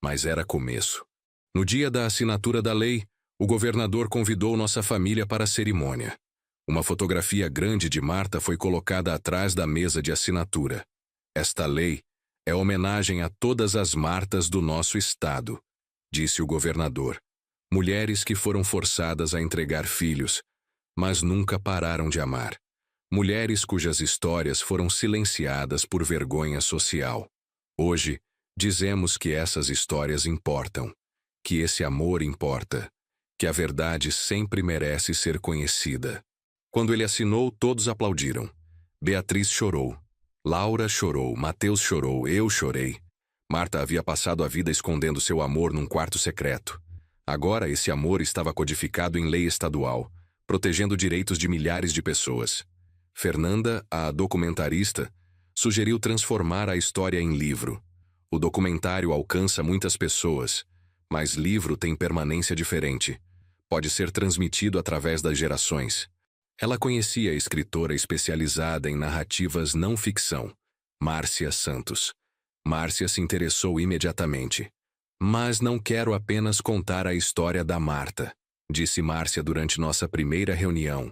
mas era começo. No dia da assinatura da lei, o governador convidou nossa família para a cerimônia. Uma fotografia grande de Marta foi colocada atrás da mesa de assinatura. Esta lei é homenagem a todas as Martas do nosso estado, disse o governador. Mulheres que foram forçadas a entregar filhos, mas nunca pararam de amar. Mulheres cujas histórias foram silenciadas por vergonha social. Hoje, dizemos que essas histórias importam, que esse amor importa, que a verdade sempre merece ser conhecida. Quando ele assinou, todos aplaudiram. Beatriz chorou. Laura chorou, Mateus chorou, eu chorei. Marta havia passado a vida escondendo seu amor num quarto secreto. Agora esse amor estava codificado em lei estadual, protegendo direitos de milhares de pessoas. Fernanda, a documentarista, sugeriu transformar a história em livro. O documentário alcança muitas pessoas, mas livro tem permanência diferente. Pode ser transmitido através das gerações. Ela conhecia a escritora especializada em narrativas não ficção, Márcia Santos. Márcia se interessou imediatamente. Mas não quero apenas contar a história da Marta, disse Márcia durante nossa primeira reunião.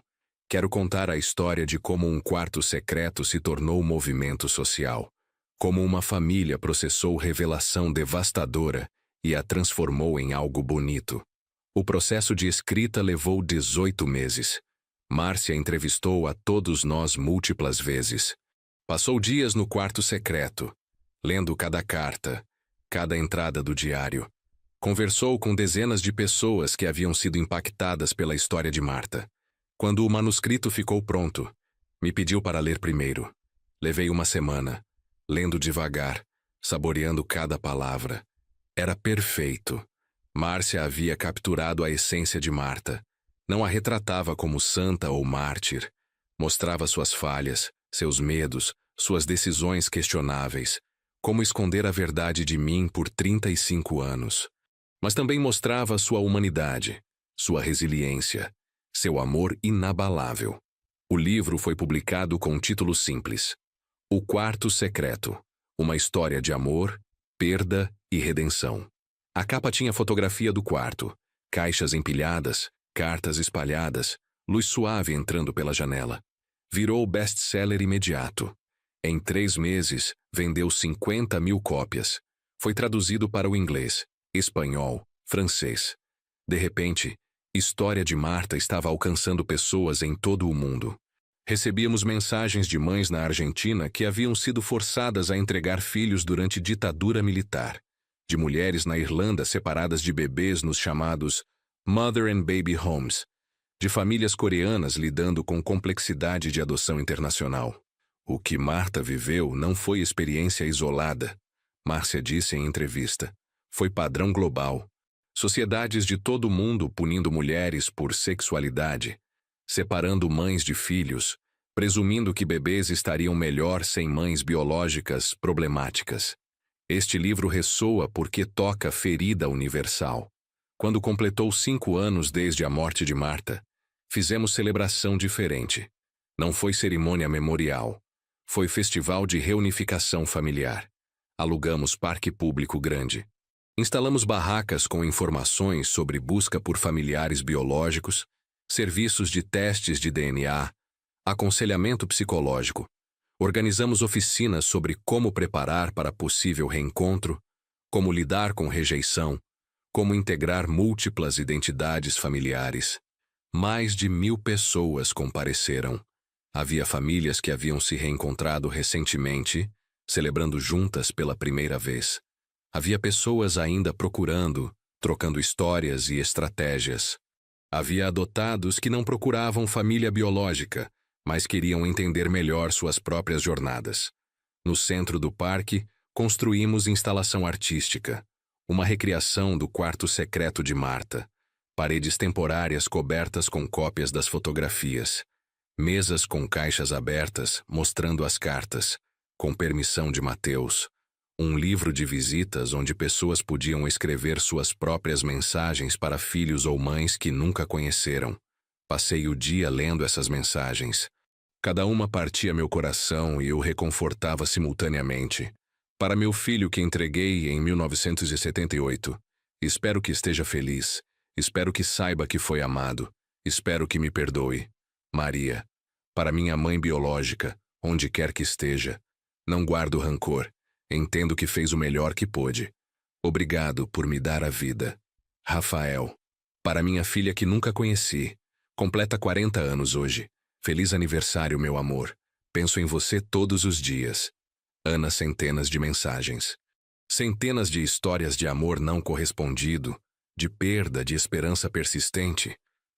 Quero contar a história de como um quarto secreto se tornou um movimento social. Como uma família processou revelação devastadora e a transformou em algo bonito. O processo de escrita levou 18 meses. Márcia entrevistou a todos nós múltiplas vezes. Passou dias no quarto secreto, lendo cada carta, cada entrada do diário. Conversou com dezenas de pessoas que haviam sido impactadas pela história de Marta. Quando o manuscrito ficou pronto, me pediu para ler primeiro. Levei uma semana, lendo devagar, saboreando cada palavra. Era perfeito. Márcia havia capturado a essência de Marta. Não a retratava como santa ou mártir. Mostrava suas falhas, seus medos, suas decisões questionáveis. Como esconder a verdade de mim por 35 anos. Mas também mostrava sua humanidade, sua resiliência, seu amor inabalável. O livro foi publicado com um título simples: O Quarto Secreto, uma história de amor, perda e redenção. A capa tinha fotografia do quarto, caixas empilhadas, cartas espalhadas, luz suave entrando pela janela. Virou best-seller imediato. Em 3 meses, vendeu 50.000 cópias. Foi traduzido para o inglês, espanhol, francês. De repente, História de Marta estava alcançando pessoas em todo o mundo. Recebíamos mensagens de mães na Argentina que haviam sido forçadas a entregar filhos durante ditadura militar. De mulheres na Irlanda separadas de bebês nos chamados Mother and Baby Homes. De famílias coreanas lidando com complexidade de adoção internacional. O que Marta viveu não foi experiência isolada. Márcia disse em entrevista. Foi padrão global. Sociedades de todo o mundo punindo mulheres por sexualidade, separando mães de filhos, presumindo que bebês estariam melhor sem mães biológicas problemáticas. Este livro ressoa porque toca ferida universal. Quando completou 5 anos desde a morte de Marta, fizemos celebração diferente. Não foi cerimônia memorial. Foi festival de reunificação familiar. Alugamos parque público grande. Instalamos barracas com informações sobre busca por familiares biológicos, serviços de testes de DNA, aconselhamento psicológico. Organizamos oficinas sobre como preparar para possível reencontro, como lidar com rejeição, como integrar múltiplas identidades familiares. Mais de 1.000 pessoas compareceram. Havia famílias que haviam se reencontrado recentemente, celebrando juntas pela primeira vez. Havia pessoas ainda procurando, trocando histórias e estratégias. Havia adotados que não procuravam família biológica, mas queriam entender melhor suas próprias jornadas. No centro do parque, construímos instalação artística, uma recriação do quarto secreto de Marta, paredes temporárias cobertas com cópias das fotografias, mesas com caixas abertas mostrando as cartas, com permissão de Mateus, um livro de visitas onde pessoas podiam escrever suas próprias mensagens para filhos ou mães que nunca conheceram. Passei o dia lendo essas mensagens. Cada uma partia meu coração e eu reconfortava simultaneamente. Para meu filho que entreguei em 1978, espero que esteja feliz, espero que saiba que foi amado, espero que me perdoe. Maria. Para minha mãe biológica, onde quer que esteja, não guardo rancor. Entendo que fez o melhor que pôde. Obrigado por me dar a vida. Rafael. Para minha filha que nunca conheci. Completa 40 anos hoje. Feliz aniversário, meu amor. Penso em você todos os dias. Ana, centenas de mensagens. Centenas de histórias de amor não correspondido, de perda, de esperança persistente.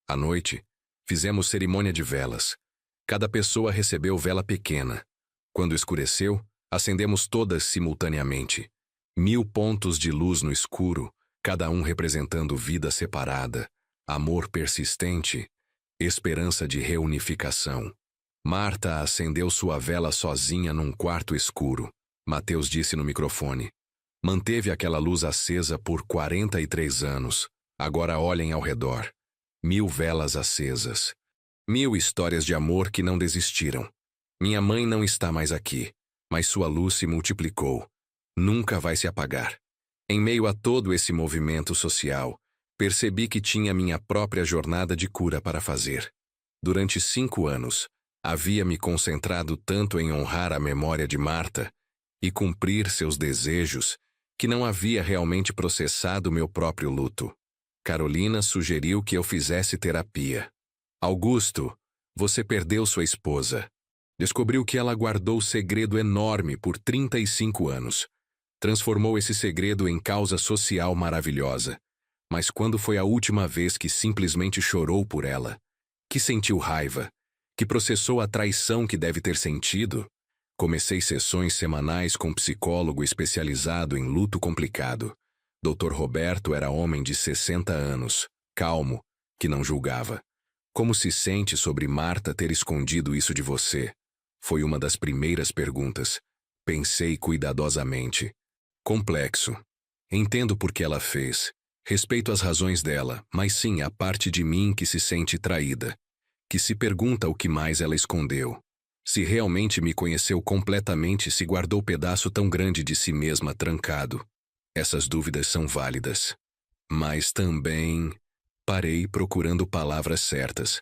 À noite, fizemos cerimônia de velas. Cada pessoa recebeu vela pequena. Quando escureceu, acendemos todas simultaneamente. 1.000 pontos de luz no escuro, cada um representando vida separada, amor persistente, esperança de reunificação. Marta acendeu sua vela sozinha num quarto escuro. Mateus disse no microfone. Manteve aquela luz acesa por 43 anos. Agora olhem ao redor. 1.000 velas acesas. 1.000 histórias de amor que não desistiram. Minha mãe não está mais aqui, mas sua luz se multiplicou. Nunca vai se apagar. Em meio a todo esse movimento social, percebi que tinha minha própria jornada de cura para fazer. Durante 5 anos, havia me concentrado tanto em honrar a memória de Marta e cumprir seus desejos que não havia realmente processado meu próprio luto. Carolina sugeriu que eu fizesse terapia. Augusto, você perdeu sua esposa. Descobriu que ela guardou segredo enorme por 35 anos. Transformou esse segredo em causa social maravilhosa. Mas quando foi a última vez que simplesmente chorou por ela? Que sentiu raiva? Que processou a traição que deve ter sentido? Comecei sessões semanais com psicólogo especializado em luto complicado. Dr. Roberto era homem de 60 anos, calmo, que não julgava. Como se sente sobre Marta ter escondido isso de você? Foi uma das primeiras perguntas. Pensei cuidadosamente. Complexo. Entendo por que ela fez. Respeito as razões dela, mas sim a parte de mim que se sente traída. Que se pergunta o que mais ela escondeu. Se realmente me conheceu completamente, se guardou pedaço tão grande de si mesma trancado. Essas dúvidas são válidas. Mas também parei procurando palavras certas.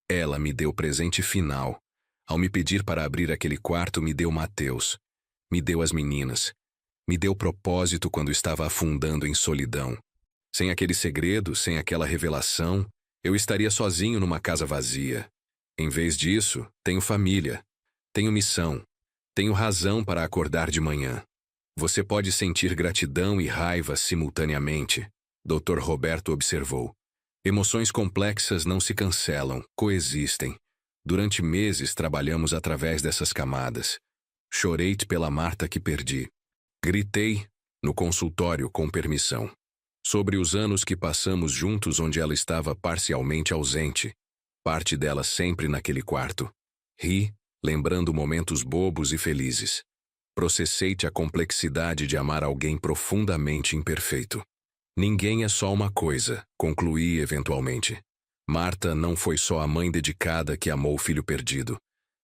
Ela me deu presente final. Ao me pedir para abrir aquele quarto, me deu Mateus. Me deu as meninas. Me deu propósito quando estava afundando em solidão. Sem aquele segredo, sem aquela revelação, eu estaria sozinho numa casa vazia. Em vez disso, tenho família. Tenho missão. Tenho razão para acordar de manhã. Você pode sentir gratidão e raiva simultaneamente, Dr. Roberto observou. Emoções complexas não se cancelam, coexistem. Durante meses trabalhamos através dessas camadas. Chorei pela Marta que perdi. Gritei, no consultório com permissão. Sobre os anos que passamos juntos onde ela estava parcialmente ausente. Parte dela sempre naquele quarto. Ri, lembrando momentos bobos e felizes. Processei-te a complexidade de amar alguém profundamente imperfeito. Ninguém é só uma coisa, concluí eventualmente. Marta não foi só a mãe dedicada que amou o filho perdido.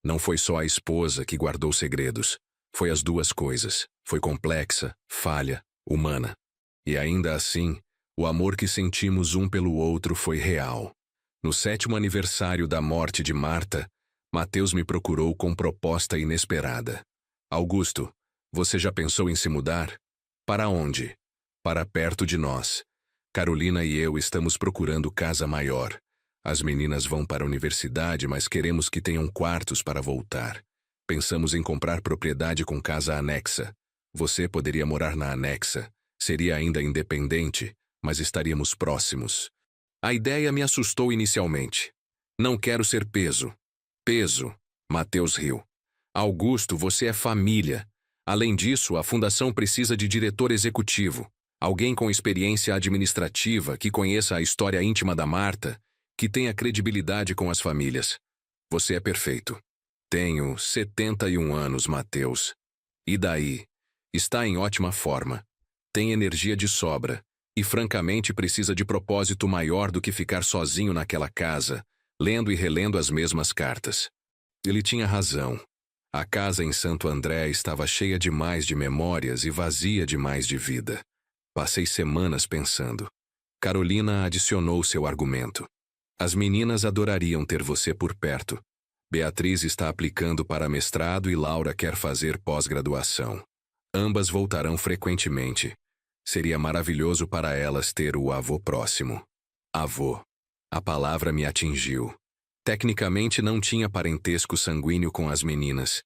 Não foi só a esposa que guardou segredos. Foi as duas coisas. Foi complexa, falha, humana. E ainda assim, o amor que sentimos um pelo outro foi real. No 7º aniversário da morte de Marta, Mateus me procurou com proposta inesperada. Augusto, você já pensou em se mudar? Para onde? Para perto de nós. Carolina e eu estamos procurando casa maior. As meninas vão para a universidade, mas queremos que tenham quartos para voltar. Pensamos em comprar propriedade com casa anexa. Você poderia morar na anexa. Seria ainda independente, mas estaríamos próximos. A ideia me assustou inicialmente. Não quero ser peso. Peso, Mateus riu. Augusto, você é família. Além disso, a fundação precisa de diretor executivo. Alguém com experiência administrativa, que conheça a história íntima da Marta, que tenha credibilidade com as famílias. Você é perfeito. Tenho 71 anos, Mateus. E daí? Está em ótima forma. Tem energia de sobra. E francamente precisa de propósito maior do que ficar sozinho naquela casa, lendo e relendo as mesmas cartas. Ele tinha razão. A casa em Santo André estava cheia demais de memórias e vazia demais de vida. Passei semanas pensando. Carolina adicionou seu argumento. As meninas adorariam ter você por perto. Beatriz está aplicando para mestrado e Laura quer fazer pós-graduação. Ambas voltarão frequentemente. Seria maravilhoso para elas ter o avô próximo. Avô. A palavra me atingiu. Tecnicamente não tinha parentesco sanguíneo com as meninas,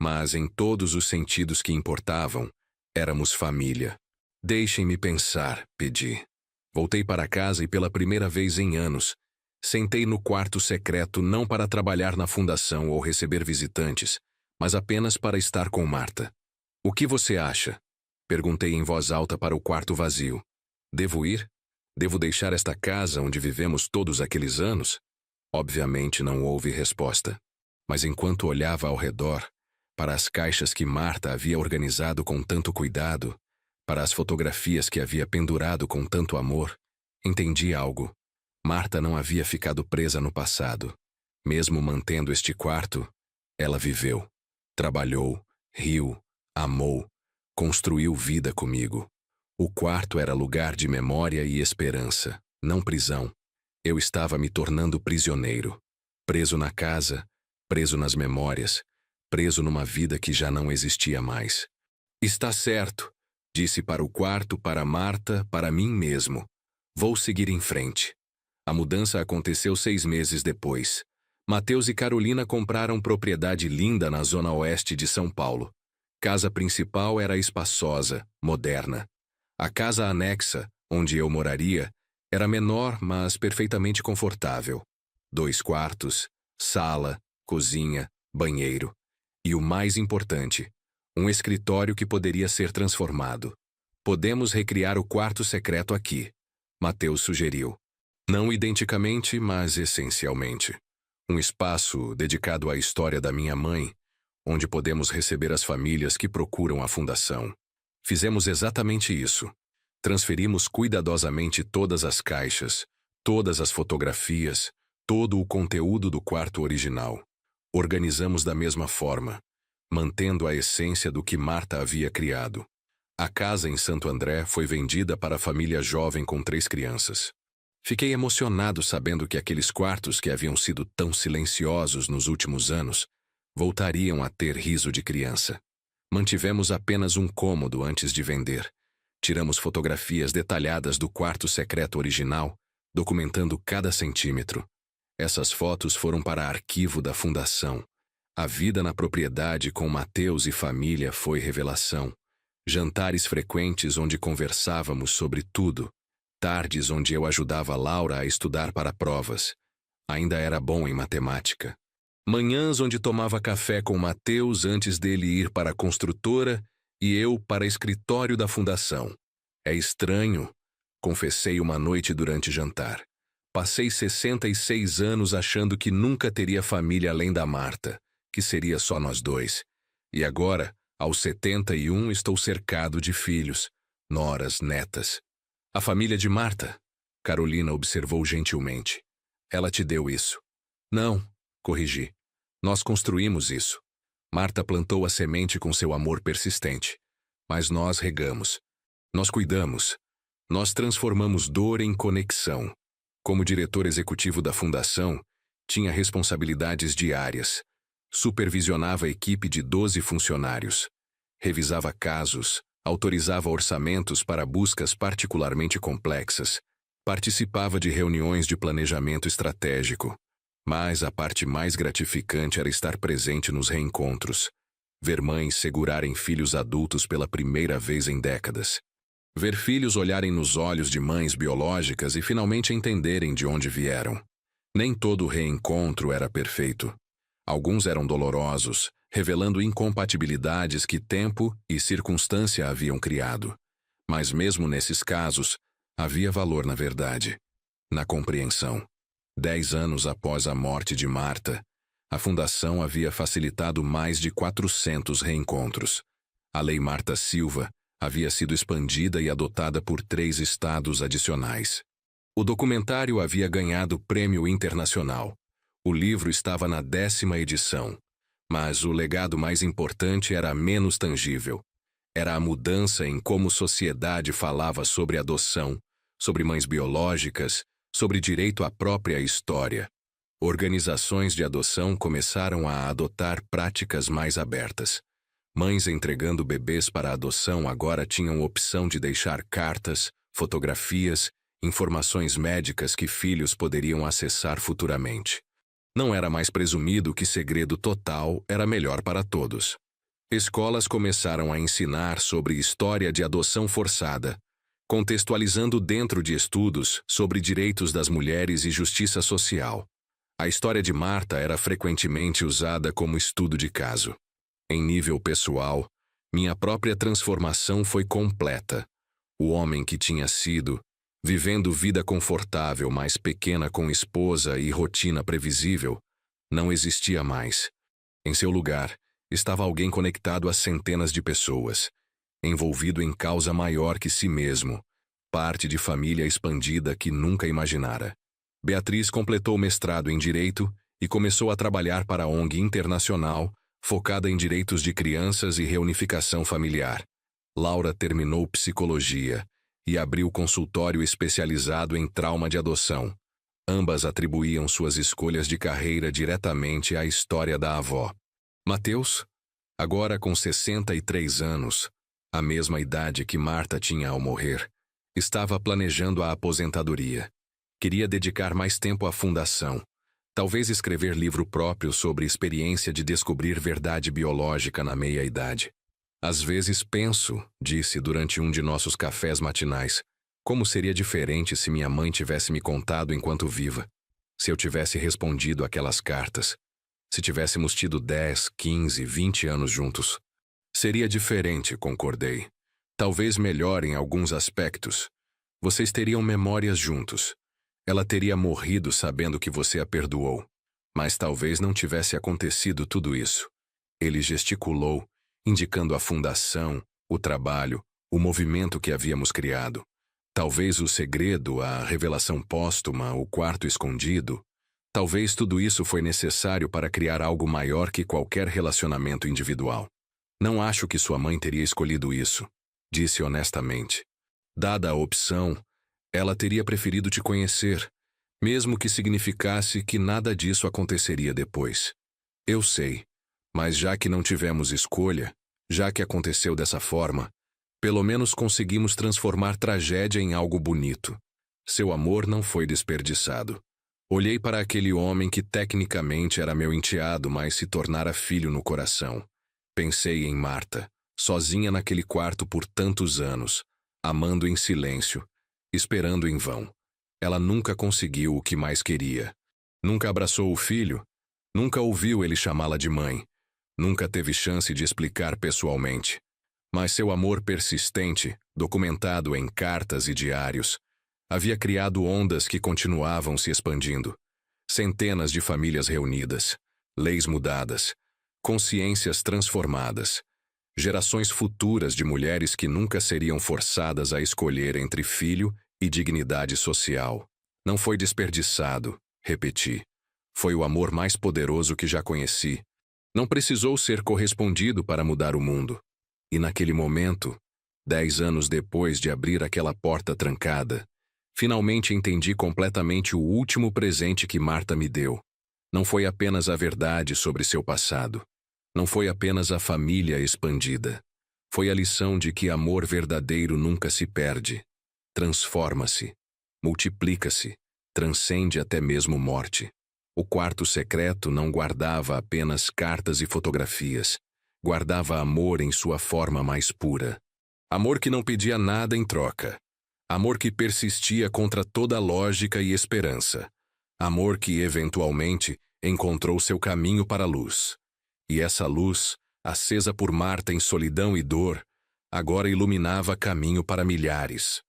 mas em todos os sentidos que importavam, éramos família. Deixem-me pensar, pedi. Voltei para casa e pela primeira vez em anos, sentei no quarto secreto não para trabalhar na fundação ou receber visitantes, mas apenas para estar com Marta. O que você acha? Perguntei em voz alta para o quarto vazio. Devo ir? Devo deixar esta casa onde vivemos todos aqueles anos? Obviamente não houve resposta. Mas enquanto olhava ao redor, para as caixas que Marta havia organizado com tanto cuidado, para as fotografias que havia pendurado com tanto amor, entendi algo. Marta não havia ficado presa no passado. Mesmo mantendo este quarto, ela viveu, trabalhou, riu, amou, construiu vida comigo. O quarto era lugar de memória e esperança, não prisão. Eu estava me tornando prisioneiro. Preso na casa, preso nas memórias, preso numa vida que já não existia mais. Está certo, disse para o quarto, para Marta, para mim mesmo. Vou seguir em frente. A mudança aconteceu 6 meses depois. Mateus e Carolina compraram propriedade linda na zona oeste de São Paulo. Casa principal era espaçosa, moderna. A casa anexa, onde eu moraria, era menor, mas perfeitamente confortável. 2 quartos, sala, cozinha, banheiro. E o mais importante, um escritório que poderia ser transformado. Podemos recriar o quarto secreto aqui, Mateus sugeriu. Não identicamente, mas essencialmente. Um espaço dedicado à história da minha mãe, onde podemos receber as famílias que procuram a fundação. Fizemos exatamente isso. Transferimos cuidadosamente todas as caixas, todas as fotografias, todo o conteúdo do quarto original. Organizamos da mesma forma, mantendo a essência do que Marta havia criado. A casa em Santo André foi vendida para a família jovem com 3 crianças. Fiquei emocionado sabendo que aqueles quartos que haviam sido tão silenciosos nos últimos anos voltariam a ter riso de criança. Mantivemos apenas um cômodo antes de vender. Tiramos fotografias detalhadas do quarto secreto original, documentando cada centímetro. Essas fotos foram para arquivo da fundação. A vida na propriedade com Mateus e família foi revelação. Jantares frequentes onde conversávamos sobre tudo. Tardes onde eu ajudava Laura a estudar para provas. Ainda era bom em matemática. Manhãs onde tomava café com Mateus antes dele ir para a construtora e eu para escritório da fundação. É estranho, confessei uma noite durante jantar. Passei 66 anos achando que nunca teria família além da Marta, que seria só nós dois. E agora, aos 71, estou cercado de filhos, noras, netas. A família de Marta, Carolina observou gentilmente. Ela te deu isso. Não, corrigi. Nós construímos isso. Marta plantou a semente com seu amor persistente. Mas nós regamos. Nós cuidamos. Nós transformamos dor em conexão. Como diretor executivo da fundação, tinha responsabilidades diárias. Supervisionava a equipe de 12 funcionários. Revisava casos, autorizava orçamentos para buscas particularmente complexas. Participava de reuniões de planejamento estratégico. Mas a parte mais gratificante era estar presente nos reencontros. Ver mães segurarem filhos adultos pela primeira vez em décadas. Ver filhos olharem nos olhos de mães biológicas e finalmente entenderem de onde vieram. Nem todo reencontro era perfeito. Alguns eram dolorosos, revelando incompatibilidades que tempo e circunstância haviam criado. Mas mesmo nesses casos, havia valor na verdade, na compreensão. 10 anos após a morte de Marta, a Fundação havia facilitado mais de 400 reencontros. A Lei Marta Silva havia sido expandida e adotada por 3 estados adicionais. O documentário havia ganhado prêmio internacional. O livro estava na 10ª edição. Mas o legado mais importante era menos tangível. Era a mudança em como sociedade falava sobre adoção, sobre mães biológicas, sobre direito à própria história. Organizações de adoção começaram a adotar práticas mais abertas. Mães entregando bebês para adoção agora tinham opção de deixar cartas, fotografias, informações médicas que filhos poderiam acessar futuramente. Não era mais presumido que segredo total era melhor para todos. Escolas começaram a ensinar sobre história de adoção forçada, contextualizando dentro de estudos sobre direitos das mulheres e justiça social. A história de Marta era frequentemente usada como estudo de caso. Em nível pessoal, minha própria transformação foi completa. O homem que tinha sido, vivendo vida confortável, mas pequena com esposa e rotina previsível, não existia mais. Em seu lugar, estava alguém conectado a centenas de pessoas, envolvido em causa maior que si mesmo, parte de família expandida que nunca imaginara. Beatriz completou o mestrado em Direito e começou a trabalhar para a ONG internacional, focada em direitos de crianças e reunificação familiar. Laura terminou Psicologia e abriu consultório especializado em trauma de adoção. Ambas atribuíam suas escolhas de carreira diretamente à história da avó. Mateus, agora com 63 anos, a mesma idade que Marta tinha ao morrer, estava planejando a aposentadoria. Queria dedicar mais tempo à fundação, talvez escrever livro próprio sobre experiência de descobrir verdade biológica na meia-idade. Às vezes penso, disse durante um de nossos cafés matinais, como seria diferente se minha mãe tivesse me contado enquanto viva, se eu tivesse respondido aquelas cartas, se tivéssemos tido 10, 15, 20 anos juntos. Seria diferente, concordei. Talvez melhor em alguns aspectos. Vocês teriam memórias juntos. Ela teria morrido sabendo que você a perdoou. Mas talvez não tivesse acontecido tudo isso. Ele gesticulou, indicando a fundação, o trabalho, o movimento que havíamos criado. Talvez o segredo, a revelação póstuma, o quarto escondido. Talvez tudo isso foi necessário para criar algo maior que qualquer relacionamento individual. Não acho que sua mãe teria escolhido isso, disse honestamente. Dada a opção, ela teria preferido te conhecer, mesmo que significasse que nada disso aconteceria depois. Eu sei, mas já que não tivemos escolha, já que aconteceu dessa forma, pelo menos conseguimos transformar tragédia em algo bonito. Seu amor não foi desperdiçado. Olhei para aquele homem que tecnicamente era meu enteado, mas se tornara filho no coração. Pensei em Marta, sozinha naquele quarto por tantos anos, amando em silêncio, esperando em vão. Ela nunca conseguiu o que mais queria. Nunca abraçou o filho, nunca ouviu ele chamá-la de mãe, nunca teve chance de explicar pessoalmente. Mas seu amor persistente, documentado em cartas e diários, havia criado ondas que continuavam se expandindo. Centenas de famílias reunidas, leis mudadas, consciências transformadas, gerações futuras de mulheres que nunca seriam forçadas a escolher entre filho e dignidade social. Não foi desperdiçado, repeti. Foi o amor mais poderoso que já conheci. Não precisou ser correspondido para mudar o mundo. E naquele momento, 10 anos depois de abrir aquela porta trancada, finalmente entendi completamente o último presente que Marta me deu. Não foi apenas a verdade sobre seu passado. Não foi apenas a família expandida. Foi a lição de que amor verdadeiro nunca se perde. Transforma-se, multiplica-se, transcende até mesmo morte. O quarto secreto não guardava apenas cartas e fotografias. Guardava amor em sua forma mais pura. Amor que não pedia nada em troca. Amor que persistia contra toda lógica e esperança. Amor que, eventualmente, encontrou seu caminho para a luz. E essa luz, acesa por Marta em solidão e dor, agora iluminava caminho para milhares.